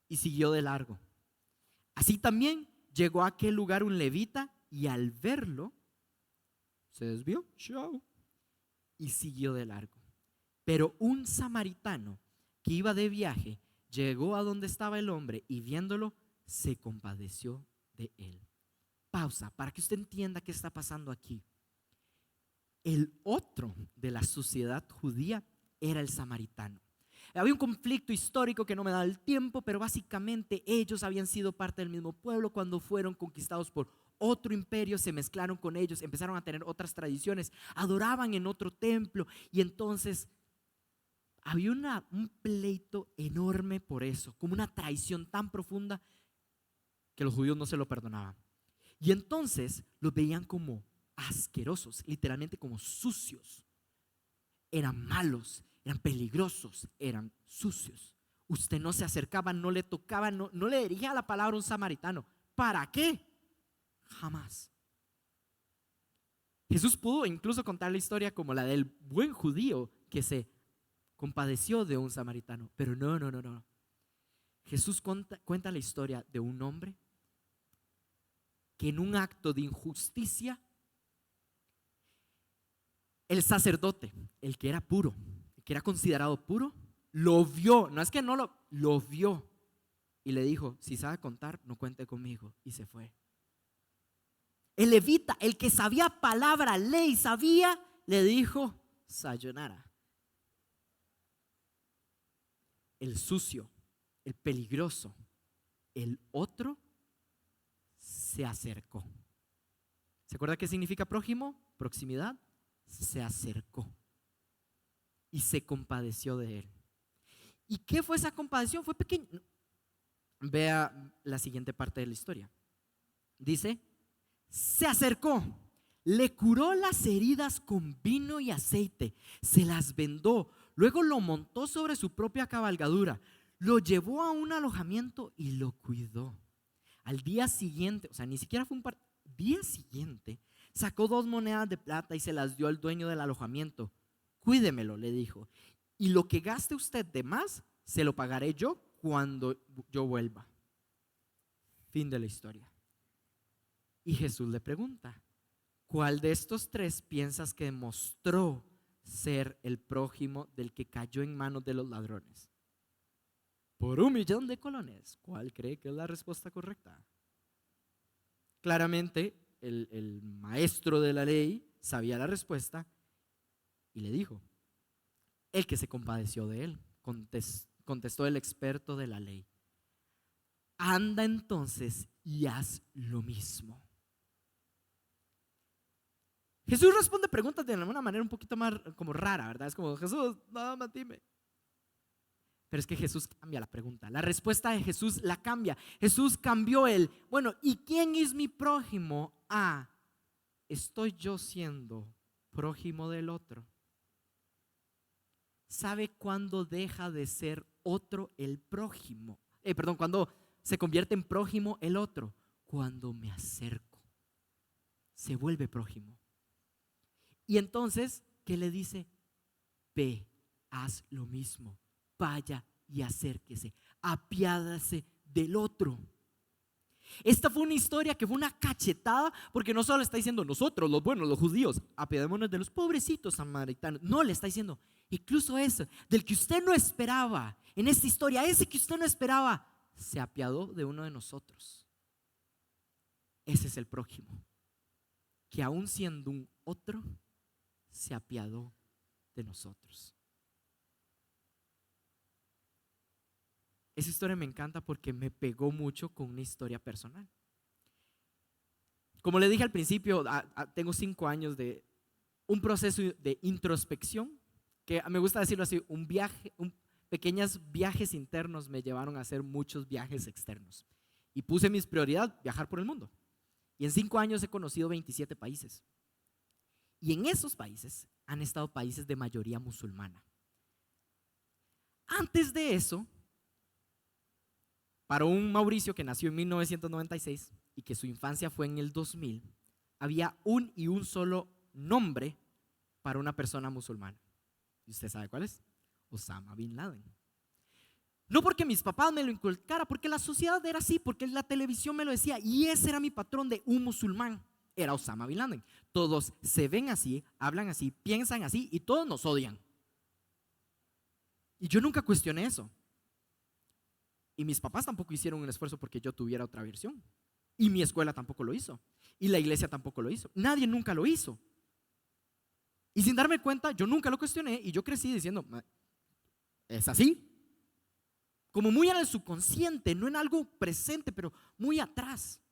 y siguió de largo. Así también llegó a aquel lugar un levita y al verlo se desvió y siguió de largo. Pero un samaritano que iba de viaje llegó a donde estaba el hombre y viéndolo se compadeció de él. Pausa para que usted entienda qué está pasando aquí. El otro de la sociedad judía era el samaritano. Había un conflicto histórico que no me da el tiempo, pero básicamente ellos habían sido parte del mismo pueblo. Cuando fueron conquistados por otro imperio, se mezclaron con ellos, empezaron a tener otras tradiciones, adoraban en otro templo, y entonces había un pleito enorme por eso, como una traición tan profunda que los judíos no se lo perdonaban. Y entonces los veían como asquerosos, literalmente como sucios. Eran malos, eran peligrosos, eran sucios. Usted no se acercaba, no le tocaba, no le dirigía la palabra a un samaritano. ¿Para qué? Jamás. Jesús pudo incluso contar la historia como la del buen judío que se compadeció de un samaritano. Pero no. Jesús cuenta la historia de un hombre que en un acto de injusticia, el sacerdote, el que era puro, el que era considerado puro, lo vio. No es que no lo vio y le dijo: si sabe contar, no cuente conmigo, y se fue. El levita, el que sabía palabra, ley, sabía, le dijo: sayonara. El sucio, el peligroso, el otro se acercó. ¿Se acuerda qué significa prójimo? Proximidad. Se acercó y se compadeció de él. ¿Y qué fue esa compasión? Fue pequeño. Vea la siguiente parte de la historia. Dice: se acercó, le curó las heridas con vino y aceite, se las vendó, luego lo montó sobre su propia cabalgadura, lo llevó a un alojamiento y lo cuidó. Al día siguiente, o sea, ni siquiera fue día siguiente, sacó 2 monedas de plata y se las dio al dueño del alojamiento. Cuídemelo, le dijo, y lo que gaste usted de más, se lo pagaré yo cuando yo vuelva. Fin de la historia. Y Jesús le pregunta: ¿cuál de estos 3 piensas que demostró ser el prójimo del que cayó en manos de los ladrones? Por 1,000,000 de colones, ¿cuál cree que es la respuesta correcta? Claramente el maestro de la ley sabía la respuesta y le dijo: el que se compadeció de él. Contestó el experto de la ley: anda entonces y haz lo mismo. Jesús responde preguntas de una manera un poquito más como rara, ¿verdad? Es como: Jesús, nada más dime. Pero es que Jesús cambia la pregunta. La respuesta de Jesús la cambia. Jesús cambió el: bueno, ¿y quién es mi prójimo? A: ¿estoy yo siendo prójimo del otro? ¿Sabe cuándo deja de ser otro el prójimo? Cuando se convierte en prójimo el otro. Cuando me acerco, se vuelve prójimo. Y entonces, ¿qué le dice? Ve, haz lo mismo, vaya y acérquese, apiádase del otro. Esta fue una historia que fue una cachetada, porque no solo le está diciendo: nosotros, los buenos, los judíos, apiadémonos de los pobrecitos samaritanos. No, le está diciendo: incluso eso, del que usted no esperaba, en esta historia, ese que usted no esperaba, se apiadó de uno de nosotros. Ese es el prójimo, que aún siendo un otro, se apiadó de nosotros. Esa historia me encanta porque me pegó mucho con una historia personal. Como le dije al principio, tengo 5 años de un proceso de introspección, que me gusta decirlo así: pequeños viajes internos me llevaron a hacer muchos viajes externos. Y puse mis prioridades: viajar por el mundo. Y en 5 años he conocido 27 países. Y en esos países han estado países de mayoría musulmana. Antes de eso, para un Mauricio que nació en 1996 y que su infancia fue en el 2000, había un solo nombre para una persona musulmana. ¿Y usted sabe cuál es? Osama Bin Laden. No porque mis papás me lo inculcaran, porque la sociedad era así, porque la televisión me lo decía, y ese era mi patrón de un musulmán. Era Osama Bin Laden. Todos se ven así, hablan así, piensan así, y todos nos odian. Y yo nunca cuestioné eso. Y mis papás tampoco hicieron un esfuerzo porque yo tuviera otra versión. Y mi escuela tampoco lo hizo. Y la iglesia tampoco lo hizo. Nadie nunca lo hizo. Y sin darme cuenta, yo nunca lo cuestioné, y yo crecí diciendo: es así. Como muy en el subconsciente, no en algo presente, pero muy atrás.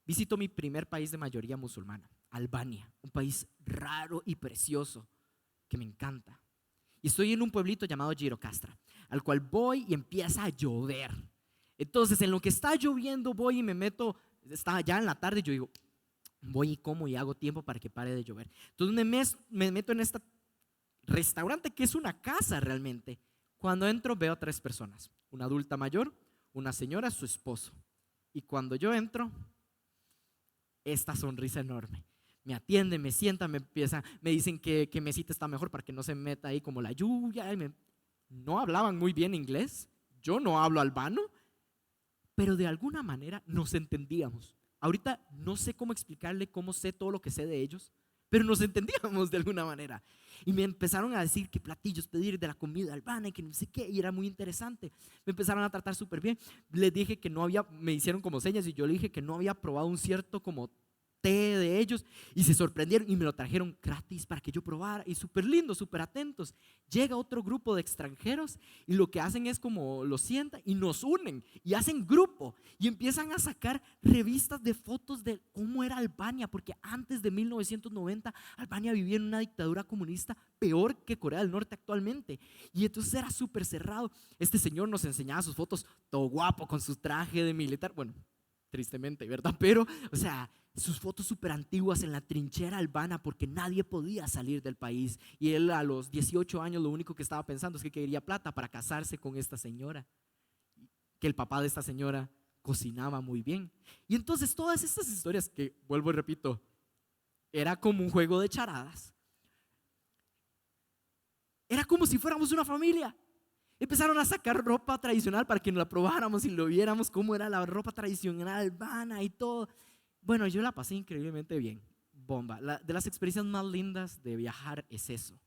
Visito mi primer país de mayoría musulmana, Albania, un país raro y precioso que me encanta. Y estoy en un pueblito llamado Girocastra, al cual voy y empieza a llover. Entonces, en lo que está lloviendo, voy y me meto. Está ya en la tarde y yo digo: voy y como y hago tiempo para que pare de llover. Entonces me meto en este restaurante que es una casa realmente. Cuando entro, veo a 3 personas: una adulta mayor, una señora, su esposo. Y cuando yo entro, esta sonrisa enorme. me atienden, me sientan, me dicen que mesita está mejor para que no se meta ahí como la lluvia. No hablaban muy bien inglés, yo no hablo albano, pero de alguna manera nos entendíamos. Ahorita no sé cómo explicarle cómo sé todo lo que sé de ellos, pero nos entendíamos de alguna manera. Y me empezaron a decir qué platillos pedir de la comida albana y que no sé qué, y era muy interesante. Me empezaron a tratar súper bien. Les dije que no había, me hicieron como señas y yo le dije que no había probado un cierto como té de ellos y se sorprendieron y me lo trajeron gratis para que yo probara y súper lindo, súper atentos. Llega otro grupo de extranjeros y lo que hacen es como lo sientan y nos unen y hacen grupo y empiezan a sacar revistas de fotos de cómo era Albania, porque antes de 1990 Albania vivía en una dictadura comunista peor que Corea del Norte actualmente, y entonces era súper cerrado. Este señor nos enseñaba sus fotos todo guapo con su traje de militar, bueno, tristemente, ¿verdad? Pero, o sea, sus fotos súper antiguas en la trinchera albana porque nadie podía salir del país. Y él a los 18 años lo único que estaba pensando es que quería plata para casarse con esta señora, que el papá de esta señora cocinaba muy bien. Y entonces todas estas historias que, vuelvo y repito, era como un juego de charadas. Era como si fuéramos una familia. Empezaron a sacar ropa tradicional para que nos la probáramos y lo viéramos cómo era la ropa tradicional albana y todo. Bueno, yo la pasé increíblemente bien, bomba. De las experiencias más lindas de viajar es eso.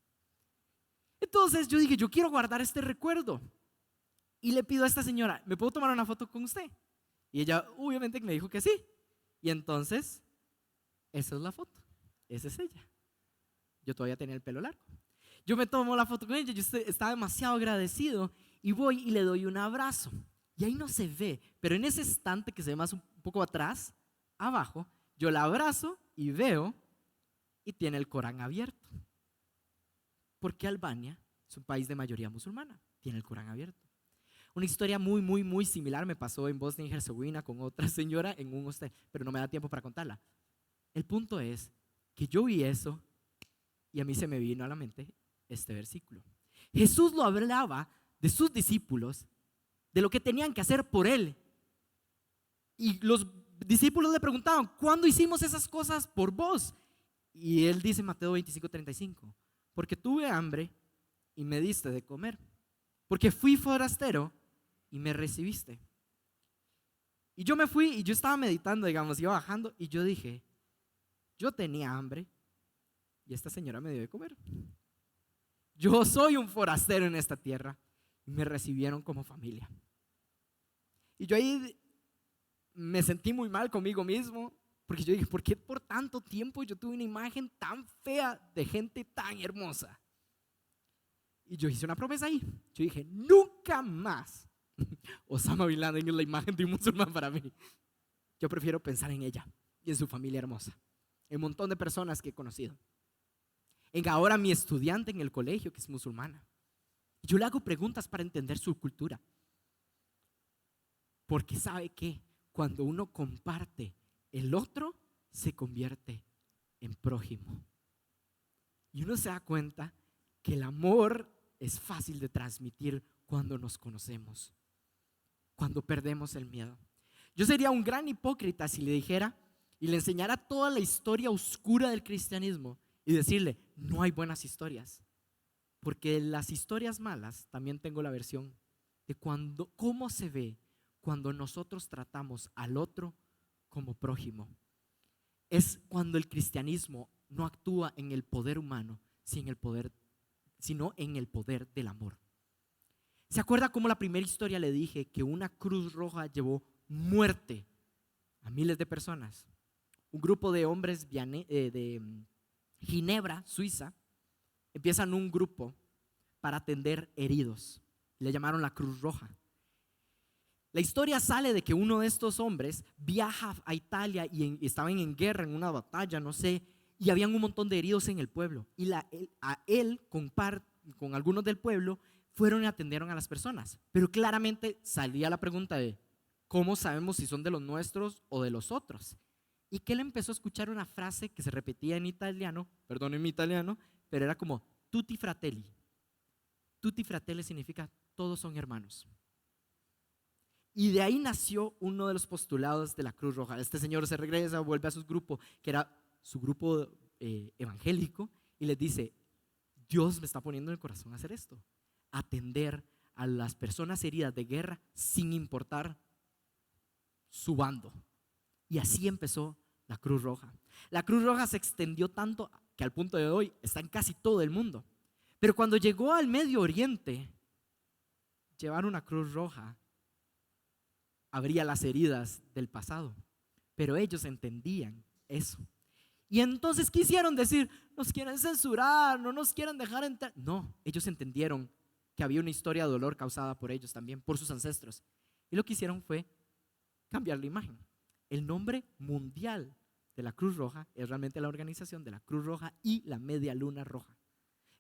Entonces yo dije, yo quiero guardar este recuerdo. Y le pido a esta señora, ¿me puedo tomar una foto con usted? Y ella obviamente me dijo que sí. Y entonces, esa es la foto, esa es ella. Yo todavía tenía el pelo largo. Yo me tomo la foto con ella, yo estaba demasiado agradecido y voy y le doy un abrazo. Y ahí no se ve, pero en ese estante que se ve más un poco atrás, abajo, yo la abrazo y veo y tiene el Corán abierto. Porque Albania es un país de mayoría musulmana, tiene el Corán abierto. Una historia muy, muy, muy similar me pasó en Bosnia y Herzegovina con otra señora en un hostel, pero no me da tiempo para contarla. El punto es que yo vi eso y a mí se me vino a la mente este versículo. Jesús lo hablaba de sus discípulos, de lo que tenían que hacer por él. Y los discípulos le preguntaban, ¿cuándo hicimos esas cosas por vos? Y él dice en Mateo 25:35, porque tuve hambre y me diste de comer, porque fui forastero y me recibiste. Y yo me fui y yo estaba meditando, digamos, iba bajando y yo dije, yo tenía hambre y esta señora me dio de comer. Yo soy un forastero en esta tierra y me recibieron como familia. Y yo ahí me sentí muy mal conmigo mismo, porque yo dije, ¿por qué por tanto tiempo yo tuve una imagen tan fea de gente tan hermosa? Y yo hice una promesa ahí. Yo dije, nunca más Osama Bin Laden es la imagen de un musulmán para mí. Yo prefiero pensar en ella y en su familia hermosa, en un montón de personas que he conocido, en ahora mi estudiante en el colegio que es musulmana. Yo le hago preguntas para entender su cultura, porque sabe que cuando uno comparte, el otro se convierte en prójimo. Y uno se da cuenta que el amor es fácil de transmitir cuando nos conocemos, cuando perdemos el miedo. Yo sería un gran hipócrita si le dijera y le enseñara toda la historia oscura del cristianismo y decirle, no hay buenas historias. Porque las historias malas también tengo la versión de cómo se ve cuando nosotros tratamos al otro como prójimo. Es cuando el cristianismo no actúa en el poder humano, sino en el poder del amor. ¿Se acuerda cómo la primera historia le dije que una Cruz Roja llevó muerte a miles de personas? Un grupo de hombres de Ginebra, Suiza, empiezan un grupo para atender heridos. Le llamaron la Cruz Roja. La historia sale de que uno de estos hombres viaja a Italia y estaban en guerra, en una batalla, no sé, y habían un montón de heridos en el pueblo. Y él con algunos del pueblo fueron y atendieron a las personas. Pero claramente salía la pregunta de ¿cómo sabemos si son de los nuestros o de los otros? Y que él empezó a escuchar una frase que se repetía en italiano, perdón en mi italiano, pero era como tutti fratelli. Tutti fratelli significa todos son hermanos. Y de ahí nació uno de los postulados de la Cruz Roja. Este señor se regresa, vuelve a su grupo, que era su grupo evangélico y les dice: Dios me está poniendo en el corazón hacer esto, atender a las personas heridas de guerra sin importar su bando. Y así empezó la Cruz Roja. La Cruz Roja se extendió tanto que al punto de hoy está en casi todo el mundo. Pero cuando llegó al Medio Oriente, llevar una Cruz Roja abría las heridas del pasado. Pero ellos entendían eso. Y entonces quisieron decir: nos quieren censurar, no nos quieren dejar entrar. No, ellos entendieron que había una historia de dolor causada por ellos también, por sus ancestros. Y lo que hicieron fue cambiar la imagen. El nombre mundial de la Cruz Roja es realmente la organización de la Cruz Roja y la Media Luna Roja.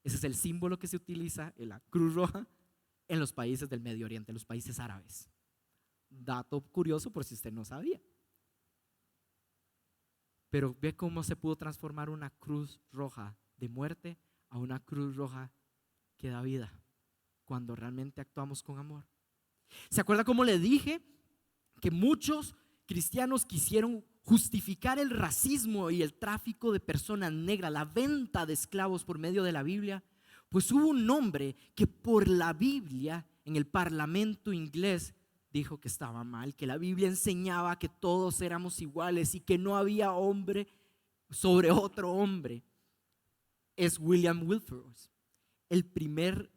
Ese es el símbolo que se utiliza en la Cruz Roja en los países del Medio Oriente, los países árabes. Dato curioso por si usted no sabía. Pero ve cómo se pudo transformar una Cruz Roja de muerte a una Cruz Roja que da vida cuando realmente actuamos con amor. ¿Se acuerda cómo le dije que muchos cristianos quisieron justificar el racismo y el tráfico de personas negras, la venta de esclavos por medio de la Biblia? Pues hubo un hombre que por la Biblia en el parlamento inglés dijo que estaba mal, que la Biblia enseñaba que todos éramos iguales y que no había hombre sobre otro hombre. Es William Wilberforce, el primer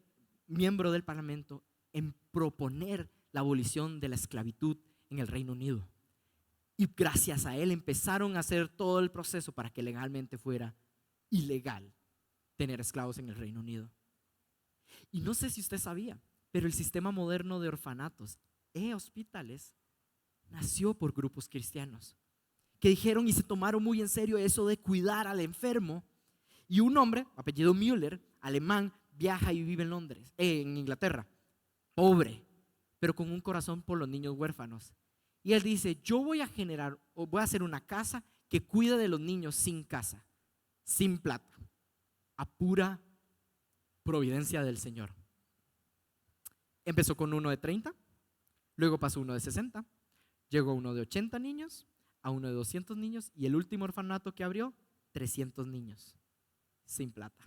miembro del parlamento en proponer la abolición de la esclavitud en el Reino Unido. Y gracias a él empezaron a hacer todo el proceso para que legalmente fuera ilegal tener esclavos en el Reino Unido. Y no sé si usted sabía, pero el sistema moderno de orfanatos e hospitales nació por grupos cristianos que dijeron y se tomaron muy en serio eso de cuidar al enfermo. Y un hombre, apellido Müller, alemán, viaja y vive en Londres, en Inglaterra, pobre, pero con un corazón por los niños huérfanos. Y él dice: yo voy a hacer una casa que cuide de los niños sin casa, sin plata, a pura providencia del Señor. Empezó con uno de 30, luego pasó uno de 60, llegó uno de 80 niños, a uno de 200 niños, y el último orfanato que abrió, 300 niños, sin plata.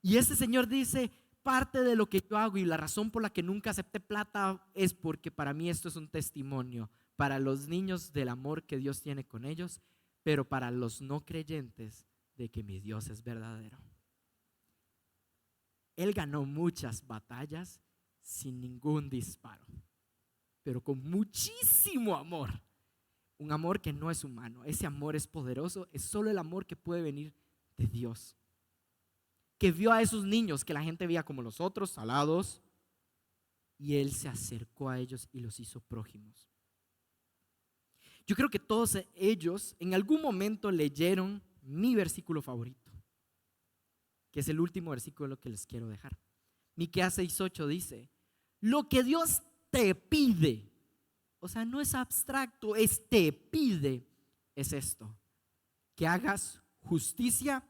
Y ese señor dice: parte de lo que yo hago y la razón por la que nunca acepté plata es porque para mí esto es un testimonio para los niños del amor que Dios tiene con ellos, pero para los no creyentes de que mi Dios es verdadero. Él ganó muchas batallas sin ningún disparo, pero con muchísimo amor. Un amor que no es humano. Ese amor es poderoso, es solo el amor que puede venir de Dios, que vio a esos niños que la gente veía como los otros, salados, y él se acercó a ellos y los hizo prójimos. Yo creo que todos ellos en algún momento leyeron mi versículo favorito, que es el último versículo que les quiero dejar. Miqueas 6:8 dice: lo que Dios te pide, o sea, no es abstracto, es te pide, es esto: que hagas justicia,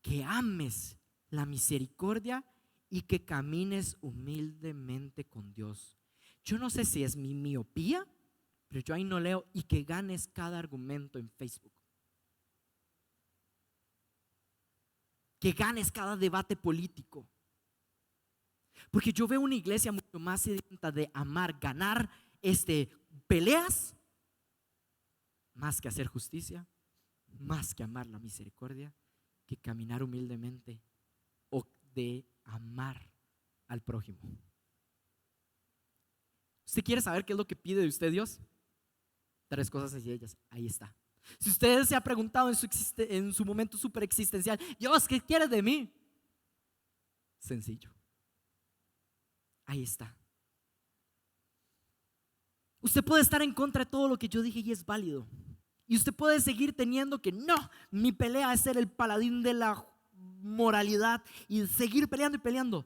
que ames la misericordia y que camines humildemente con Dios. Yo no sé si es mi miopía, pero yo ahí no leo y que ganes cada argumento en Facebook, que ganes cada debate político, porque yo veo una iglesia mucho más sedienta de amar, ganar peleas, más que hacer justicia, más que amar la misericordia, que caminar humildemente o de amar al prójimo. ¿Usted quiere saber qué es lo que pide de usted Dios? 3 cosas sencillas, ahí está. Si usted se ha preguntado en su momento súper existencial: Dios, ¿qué quieres de mí? Sencillo, ahí está. Usted puede estar en contra de todo lo que yo dije y es válido. Y usted puede seguir teniendo que no, mi pelea es ser el paladín de la moralidad y seguir peleando y peleando.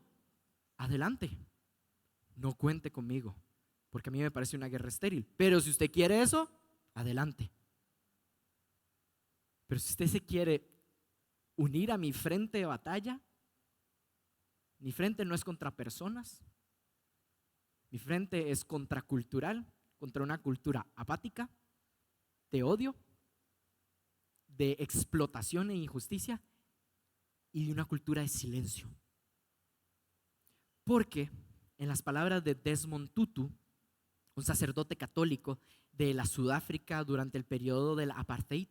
Adelante, no cuente conmigo, porque a mí me parece una guerra estéril. Pero si usted quiere eso, adelante. Pero si usted se quiere unir a mi frente de batalla, mi frente no es contra personas, mi frente es contracultural, contra una cultura apática, de odio, de explotación e injusticia y de una cultura de silencio. Porque, en las palabras de Desmond Tutu, un sacerdote católico de la Sudáfrica durante el periodo del apartheid,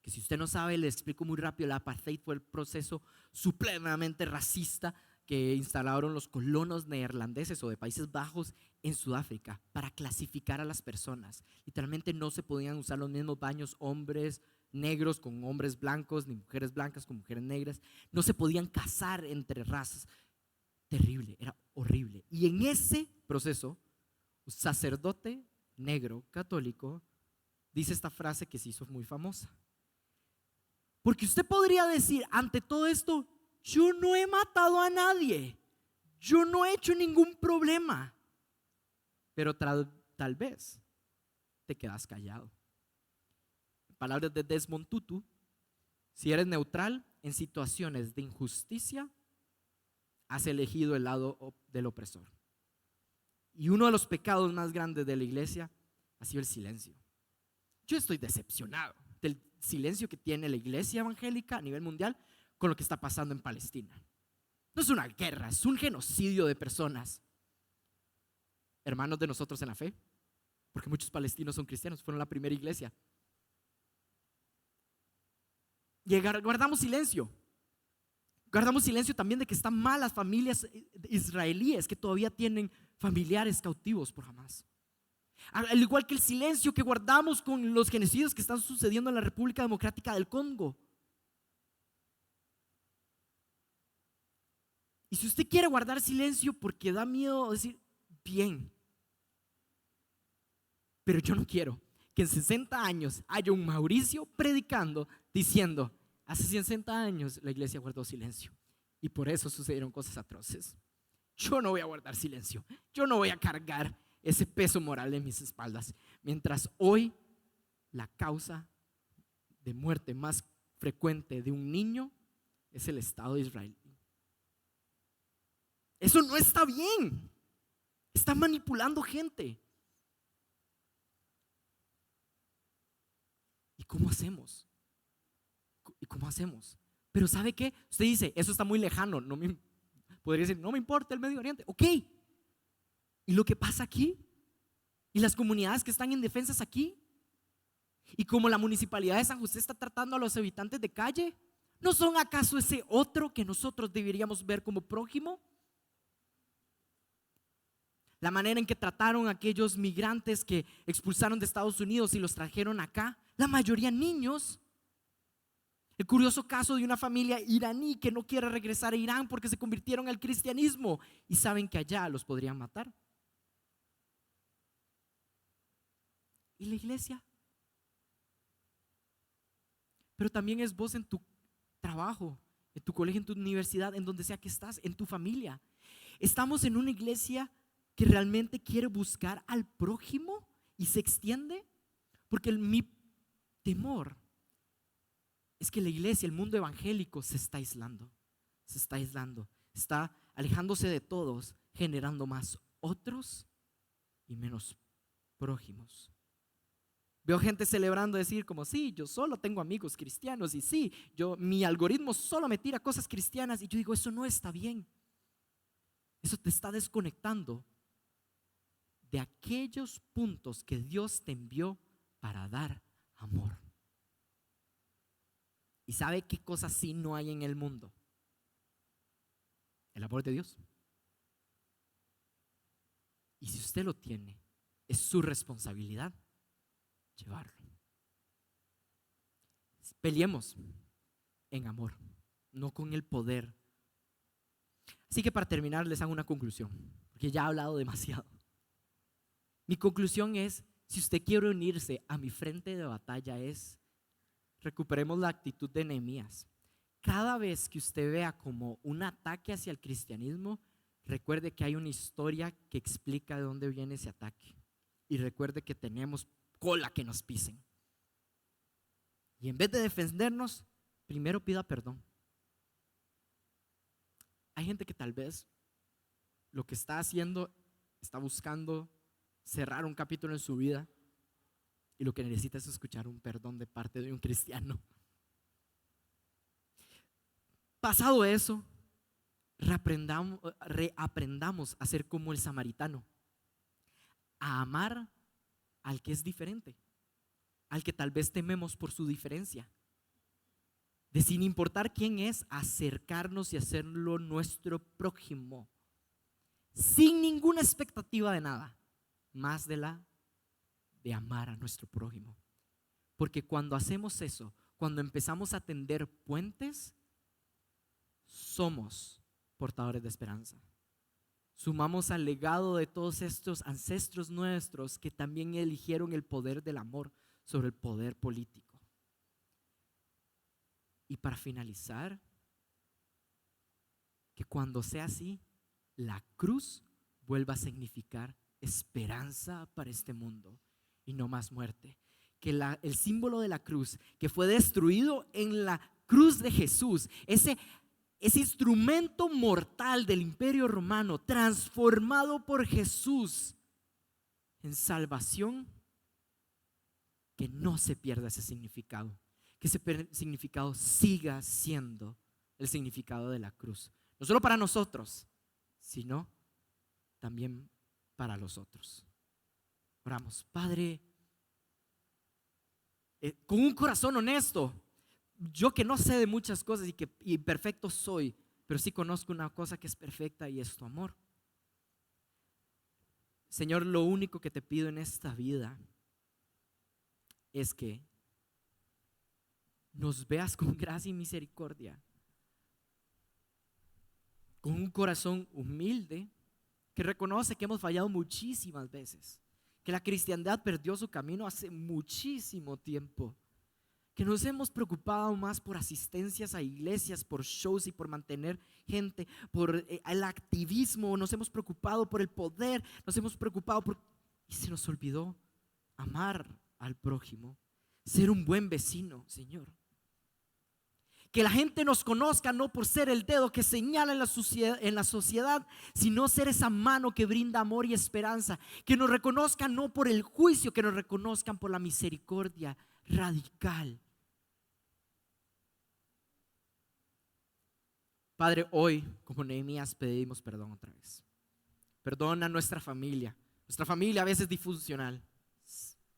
que si usted no sabe, le explico muy rápido. El apartheid fue el proceso supremamente racista que instalaron los colonos neerlandeses o de Países Bajos en Sudáfrica para clasificar a las personas. Literalmente no se podían usar los mismos baños hombres negros con hombres blancos, ni mujeres blancas con mujeres negras. No se podían casar entre razas. Terrible, era horrible. Y en ese proceso, un sacerdote negro católico dice esta frase que se hizo muy famosa. Porque usted podría decir, ante todo esto, yo no he matado a nadie, yo no he hecho ningún problema, pero tal vez te quedas callado. En palabras de Desmond Tutu, si eres neutral en situaciones de injusticia, has elegido el lado del opresor. Y uno de los pecados más grandes de la iglesia ha sido el silencio. Yo estoy decepcionado del silencio que tiene la iglesia evangélica a nivel mundial con lo que está pasando en Palestina. No es una guerra, es un genocidio de personas. Hermanos de nosotros en la fe, porque muchos palestinos son cristianos, fueron la primera iglesia. Y guardamos silencio. Guardamos silencio también de que están mal las familias israelíes que todavía tienen familiares cautivos por Hamás. Al igual que el silencio que guardamos con los genocidios que están sucediendo en la República Democrática del Congo. Y si usted quiere guardar silencio porque da miedo decir, bien, pero yo no quiero que en 60 años haya un Mauricio predicando diciendo, hace 60 años la iglesia guardó silencio y por eso sucedieron cosas atroces. Yo no voy a guardar silencio, yo no voy a cargar ese peso moral en mis espaldas, mientras hoy la causa de muerte más frecuente de un niño es el Estado de Israel. Eso no está bien, está manipulando gente. ¿Y cómo hacemos? ¿Y cómo hacemos? Pero ¿sabe qué? Usted dice, eso está muy lejano, podría decir, no me importa el Medio Oriente. Ok, ¿y lo que pasa aquí? ¿Y las comunidades que están indefensas aquí? ¿Y como la municipalidad de San José está tratando a los habitantes de calle? ¿No son acaso ese otro que nosotros deberíamos ver como prójimo? La manera en que trataron a aquellos migrantes que expulsaron de Estados Unidos y los trajeron acá, la mayoría niños. El curioso caso de una familia iraní que no quiere regresar a Irán porque se convirtieron al cristianismo y saben que allá los podrían matar. ¿Y la iglesia? Pero también es vos en tu trabajo, en tu colegio, en tu universidad, en donde sea que estás, en tu familia. Estamos en una iglesia que realmente quiere buscar al prójimo y se extiende, porque mi temor es que la iglesia, el mundo evangélico se está aislando, está alejándose de todos, generando más otros y menos prójimos. Veo gente celebrando decir como, sí, yo solo tengo amigos cristianos y sí, mi algoritmo solo me tira cosas cristianas y yo digo, eso no está bien. Eso te está desconectando de aquellos puntos que Dios te envió para dar amor. ¿Y sabe qué cosas sí no hay en el mundo? El amor de Dios. Y si usted lo tiene, es su responsabilidad llevarlo. Peleemos en amor, no con el poder. Así que para terminar les hago una conclusión, porque ya he hablado demasiado. Mi conclusión es, si usted quiere unirse a mi frente de batalla, recuperemos la actitud de Nehemías. Cada vez que usted vea como un ataque hacia el cristianismo, recuerde que hay una historia que explica de dónde viene ese ataque. Y recuerde que tenemos cola que nos pisen. Y en vez de defendernos, primero pida perdón. Hay gente que tal vez lo que está haciendo, está buscando cerrar un capítulo en su vida y lo que necesita es escuchar un perdón de parte de un cristiano. Pasado eso, reaprendamos a ser como el samaritano, a amar al que es diferente, al que tal vez tememos por su diferencia, de sin importar quién es, acercarnos y hacerlo nuestro prójimo, sin ninguna expectativa de nada, más de amar a nuestro prójimo. Porque cuando hacemos eso, cuando empezamos a tender puentes, somos portadores de esperanza. Sumamos al legado de todos estos ancestros nuestros que también eligieron el poder del amor sobre el poder político. Y para finalizar, que cuando sea así, la cruz vuelva a significar esperanza para este mundo y no más muerte. Que el símbolo de la cruz, que fue destruido en la cruz de Jesús, ese instrumento mortal del Imperio Romano, transformado por Jesús en salvación, que no se pierda ese significado, que ese significado siga siendo el significado de la cruz, no solo para nosotros, sino también para los otros. Oramos. Padre, con un corazón honesto, yo que no sé de muchas cosas y que imperfecto soy, pero sí conozco una cosa que es perfecta y es tu amor. Señor, lo único que te pido en esta vida es que nos veas con gracia y misericordia, con un corazón humilde que reconoce que hemos fallado muchísimas veces, que la cristiandad perdió su camino hace muchísimo tiempo, que nos hemos preocupado más por asistencias a iglesias, por shows y por mantener gente, por el activismo, nos hemos preocupado por el poder, nos hemos preocupado y se nos olvidó amar al prójimo, ser un buen vecino, Señor. Que la gente nos conozca no por ser el dedo que señala en la sociedad, sino ser esa mano que brinda amor y esperanza. Que nos reconozcan no por el juicio, que nos reconozcan por la misericordia radical. Padre, hoy, como Nehemías, pedimos perdón otra vez. Perdona a nuestra familia. Nuestra familia a veces es disfuncional.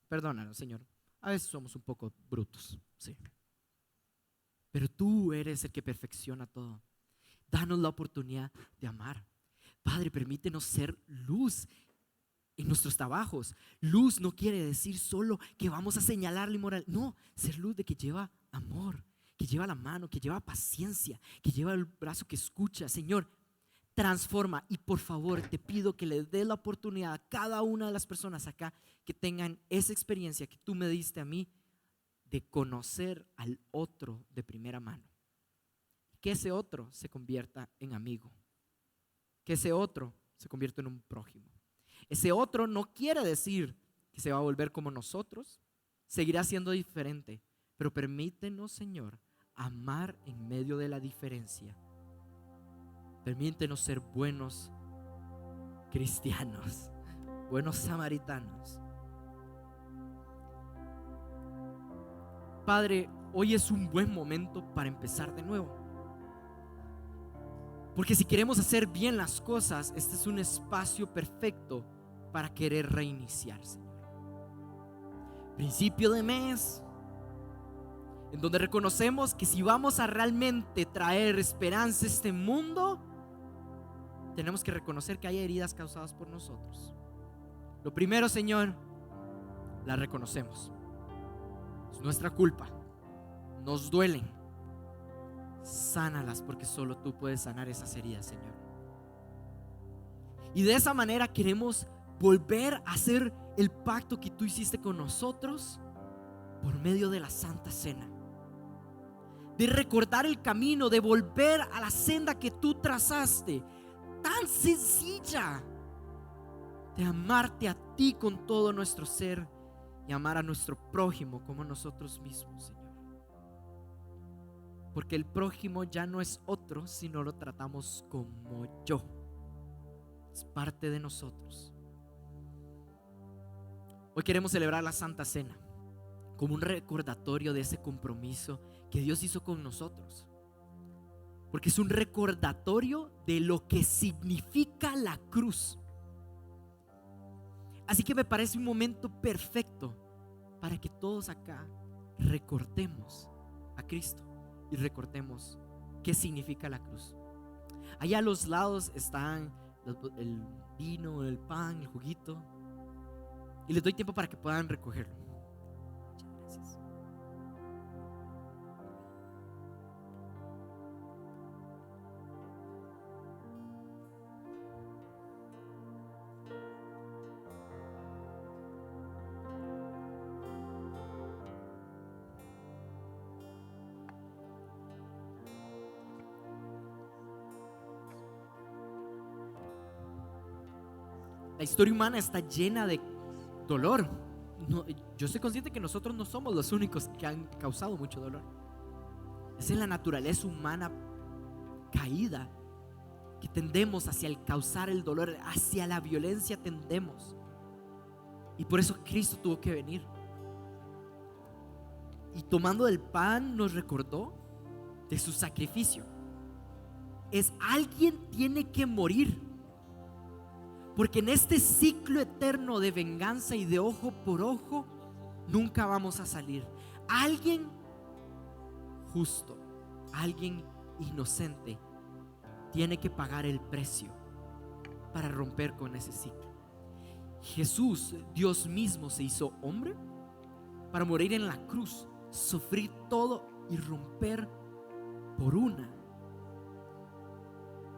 Perdónanos, Señor. A veces somos un poco brutos, sí. Pero tú eres el que perfecciona todo. Danos la oportunidad de amar. Padre, permítenos ser luz en nuestros trabajos. Luz no quiere decir solo que vamos a señalar la inmoral. No, ser luz de que lleva amor, que lleva la mano, que lleva paciencia, que lleva el brazo que escucha. Señor, transforma y por favor te pido que le dé la oportunidad a cada una de las personas acá que tengan esa experiencia que tú me diste a mí, de conocer al otro de primera mano. Que ese otro se convierta en amigo. Que ese otro se convierta en un prójimo. Ese otro no quiere decir que se va a volver como nosotros. Seguirá siendo diferente. Pero permítenos, Señor, amar en medio de la diferencia. Permítenos ser buenos cristianos, buenos samaritanos. Padre, hoy es un buen momento para empezar de nuevo. Porque si queremos hacer bien las cosas, este es un espacio perfecto para querer reiniciar, Señor. Principio de mes, en donde reconocemos que si vamos a realmente traer esperanza a este mundo, tenemos que reconocer que hay heridas causadas por nosotros. Lo primero, Señor, las reconocemos. Es nuestra culpa, nos duelen. Sánalas, porque solo tú puedes sanar esas heridas, Señor. Y de esa manera queremos volver a hacer el pacto que tú hiciste con nosotros por medio de la Santa Cena, de recordar el camino, de volver a la senda que tú trazaste, tan sencilla, de amarte a ti con todo nuestro ser y amar a nuestro prójimo como nosotros mismos, Señor. Porque el prójimo ya no es otro, sino lo tratamos como yo. Es parte de nosotros. Hoy queremos celebrar la Santa Cena como un recordatorio de ese compromiso que Dios hizo con nosotros. porque es un recordatorio de lo que significa la cruz. Así que me parece un momento perfecto para que todos acá recordemos a Cristo y recordemos qué significa la cruz. Allá a los lados están el vino, el pan, el juguito, y les doy tiempo para que puedan recogerlo. Muchas gracias. La historia humana está llena de dolor. Yo soy consciente que nosotros no somos los únicos que han causado mucho dolor. Es en la naturaleza humana caída que tendemos hacia el causar el dolor, hacia la violencia tendemos. Y por eso Cristo tuvo que venir. Y tomando el pan nos recordó de su sacrificio. Alguien tiene que morir. Porque en este ciclo eterno de venganza y de ojo por ojo nunca vamos a salir. Alguien justo, alguien inocente tiene que pagar el precio para romper con ese ciclo. Jesús, Dios mismo, se hizo hombre para morir en la cruz, sufrir todo y romper por una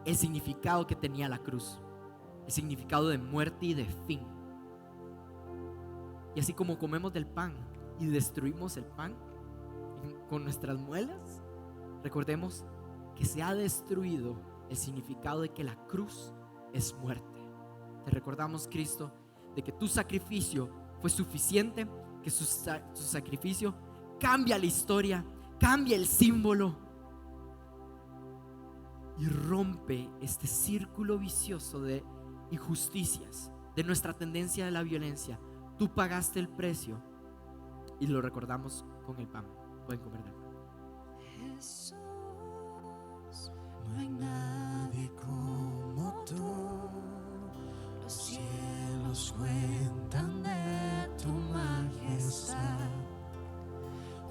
el significado que tenía la cruz. El significado de muerte y de fin. Y así como comemos del pan y destruimos el pan con nuestras muelas, recordemos que se ha destruido el significado de que la cruz es muerte. Te recordamos, Cristo, de que tu sacrificio fue suficiente, que su sacrificio cambia la historia, cambia el símbolo y rompe este círculo vicioso de injusticias, de nuestra tendencia a la violencia. Tú pagaste el precio y lo recordamos con el pan. Pueden comer del pan. Jesús, no hay nadie como tú. Los cielos cuentan de tu majestad.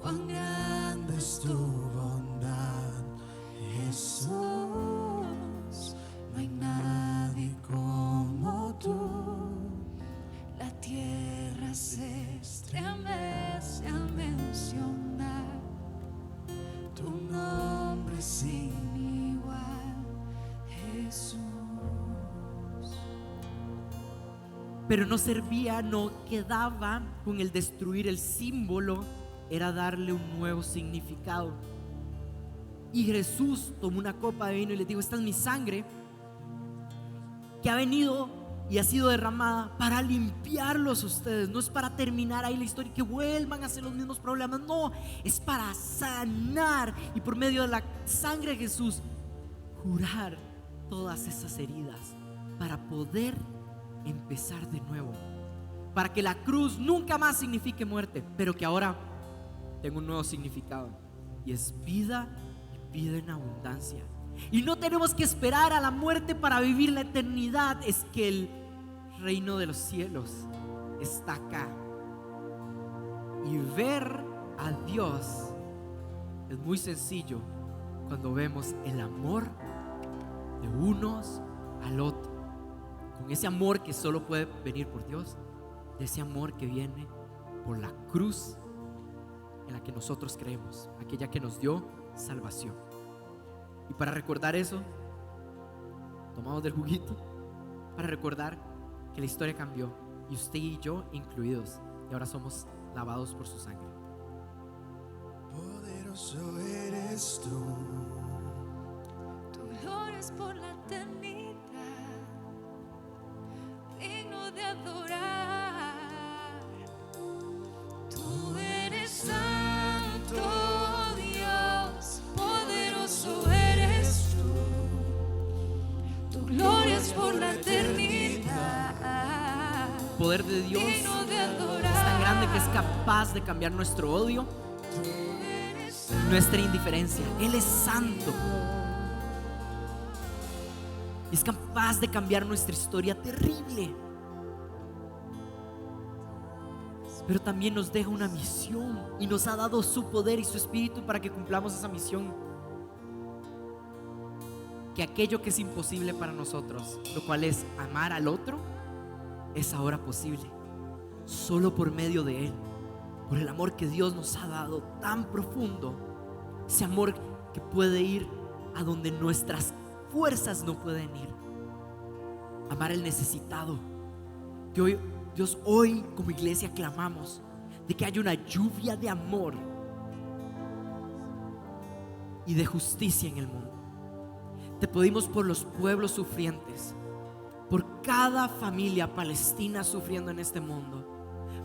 Cuán grande es tu bondad, Jesús. No hay nadie como tú. La tierra se estremece al mencionar tu nombre sin igual, Jesús. Pero no servía, no quedaba con el destruir el símbolo, era darle un nuevo significado. Y Jesús tomó una copa de vino y les dijo: esta es mi sangre, que ha venido y ha sido derramada para limpiarlos a ustedes. No es para terminar ahí la historia y que vuelvan a hacer los mismos problemas. No, es para sanar y por medio de la sangre de Jesús curar todas esas heridas, para poder empezar de nuevo, para que la cruz nunca más signifique muerte, pero que ahora tenga un nuevo significado, y es vida y vida en abundancia. Y no tenemos que esperar a la muerte para vivir la eternidad. Es que el reino de los cielos está acá. Y ver a Dios es muy sencillo cuando vemos el amor de unos al otro, con ese amor que solo puede venir por Dios, de ese amor que viene por la cruz en la que nosotros creemos, aquella que nos dio salvación. Y para recordar eso, tomamos del juguito para recordar que la historia cambió, y usted y yo incluidos, y ahora somos lavados por su sangre. Poderoso eres tú. Tu gloria es por la eternidad, digno de adorar. Tú eres santo, Dios, poderoso eres tú. Tu gloria es por la eternidad. El poder de Dios es tan grande que es capaz de cambiar nuestro odio, nuestra indiferencia. Él es santo. Es capaz de cambiar nuestra historia terrible. Pero también nos deja una misión y nos ha dado su poder y su espíritu para que cumplamos esa misión. Que aquello que es imposible para nosotros, lo cual es amar al otro, es ahora posible. Solo por medio de Él, por el amor que Dios nos ha dado tan profundo. Ese amor que puede ir a donde nuestras fuerzas no pueden ir. Amar al necesitado. Que Dios, hoy como iglesia clamamos de que haya una lluvia de amor y de justicia en el mundo. Te pedimos por los pueblos sufrientes, por cada familia palestina sufriendo en este mundo,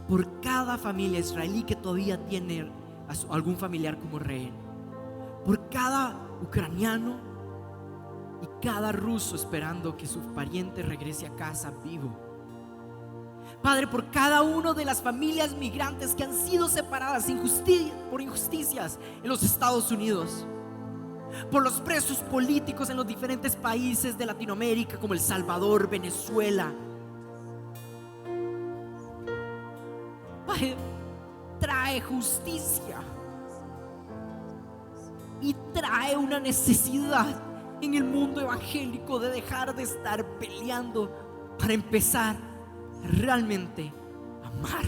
por cada familia israelí que todavía tiene a algún familiar como rehén, por cada ucraniano y cada ruso esperando que su pariente regrese a casa vivo. Padre, por cada una de las familias migrantes que han sido separadas por injusticias en los Estados Unidos, por los presos políticos en los diferentes países de Latinoamérica como El Salvador, Venezuela. Padre, trae justicia y trae una necesidad en el mundo evangélico de dejar de estar peleando para empezar realmente a amar.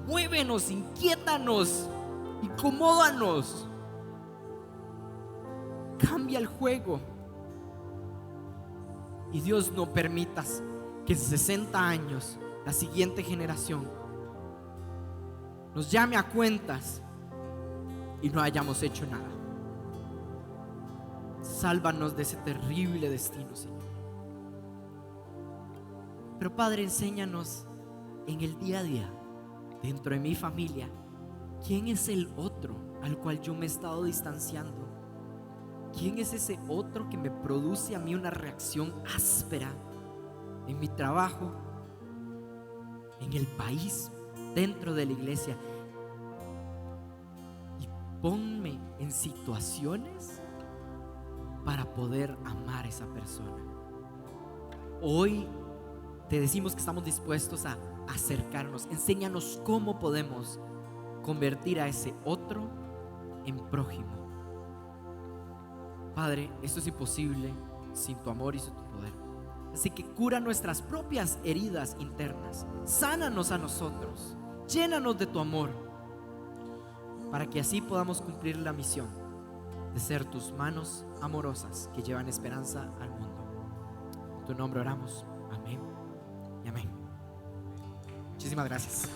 Muévenos, inquiétanos, incomódanos. Cambia el juego. Y Dios, no permitas que en 60 años la siguiente generación nos llame a cuentas y no hayamos hecho nada. Sálvanos de ese terrible destino, Señor. Pero Padre, enséñanos en el día a día, dentro de mi familia, ¿quién es el otro al cual yo me he estado distanciando? ¿Quién es ese otro que me produce a mí una reacción áspera en mi trabajo, en el país, dentro de la iglesia? Y ponme en situaciones para poder amar a esa persona. Hoy te decimos que estamos dispuestos a acercarnos. Enséñanos cómo podemos convertir a ese otro en prójimo. Padre, esto es imposible sin tu amor y sin tu poder. Así que cura nuestras propias heridas internas. Sánanos a nosotros. Llénanos de tu amor, para que así podamos cumplir la misión de ser tus manos amorosas que llevan esperanza al mundo. En tu nombre oramos. Amén y amén. Muchísimas gracias.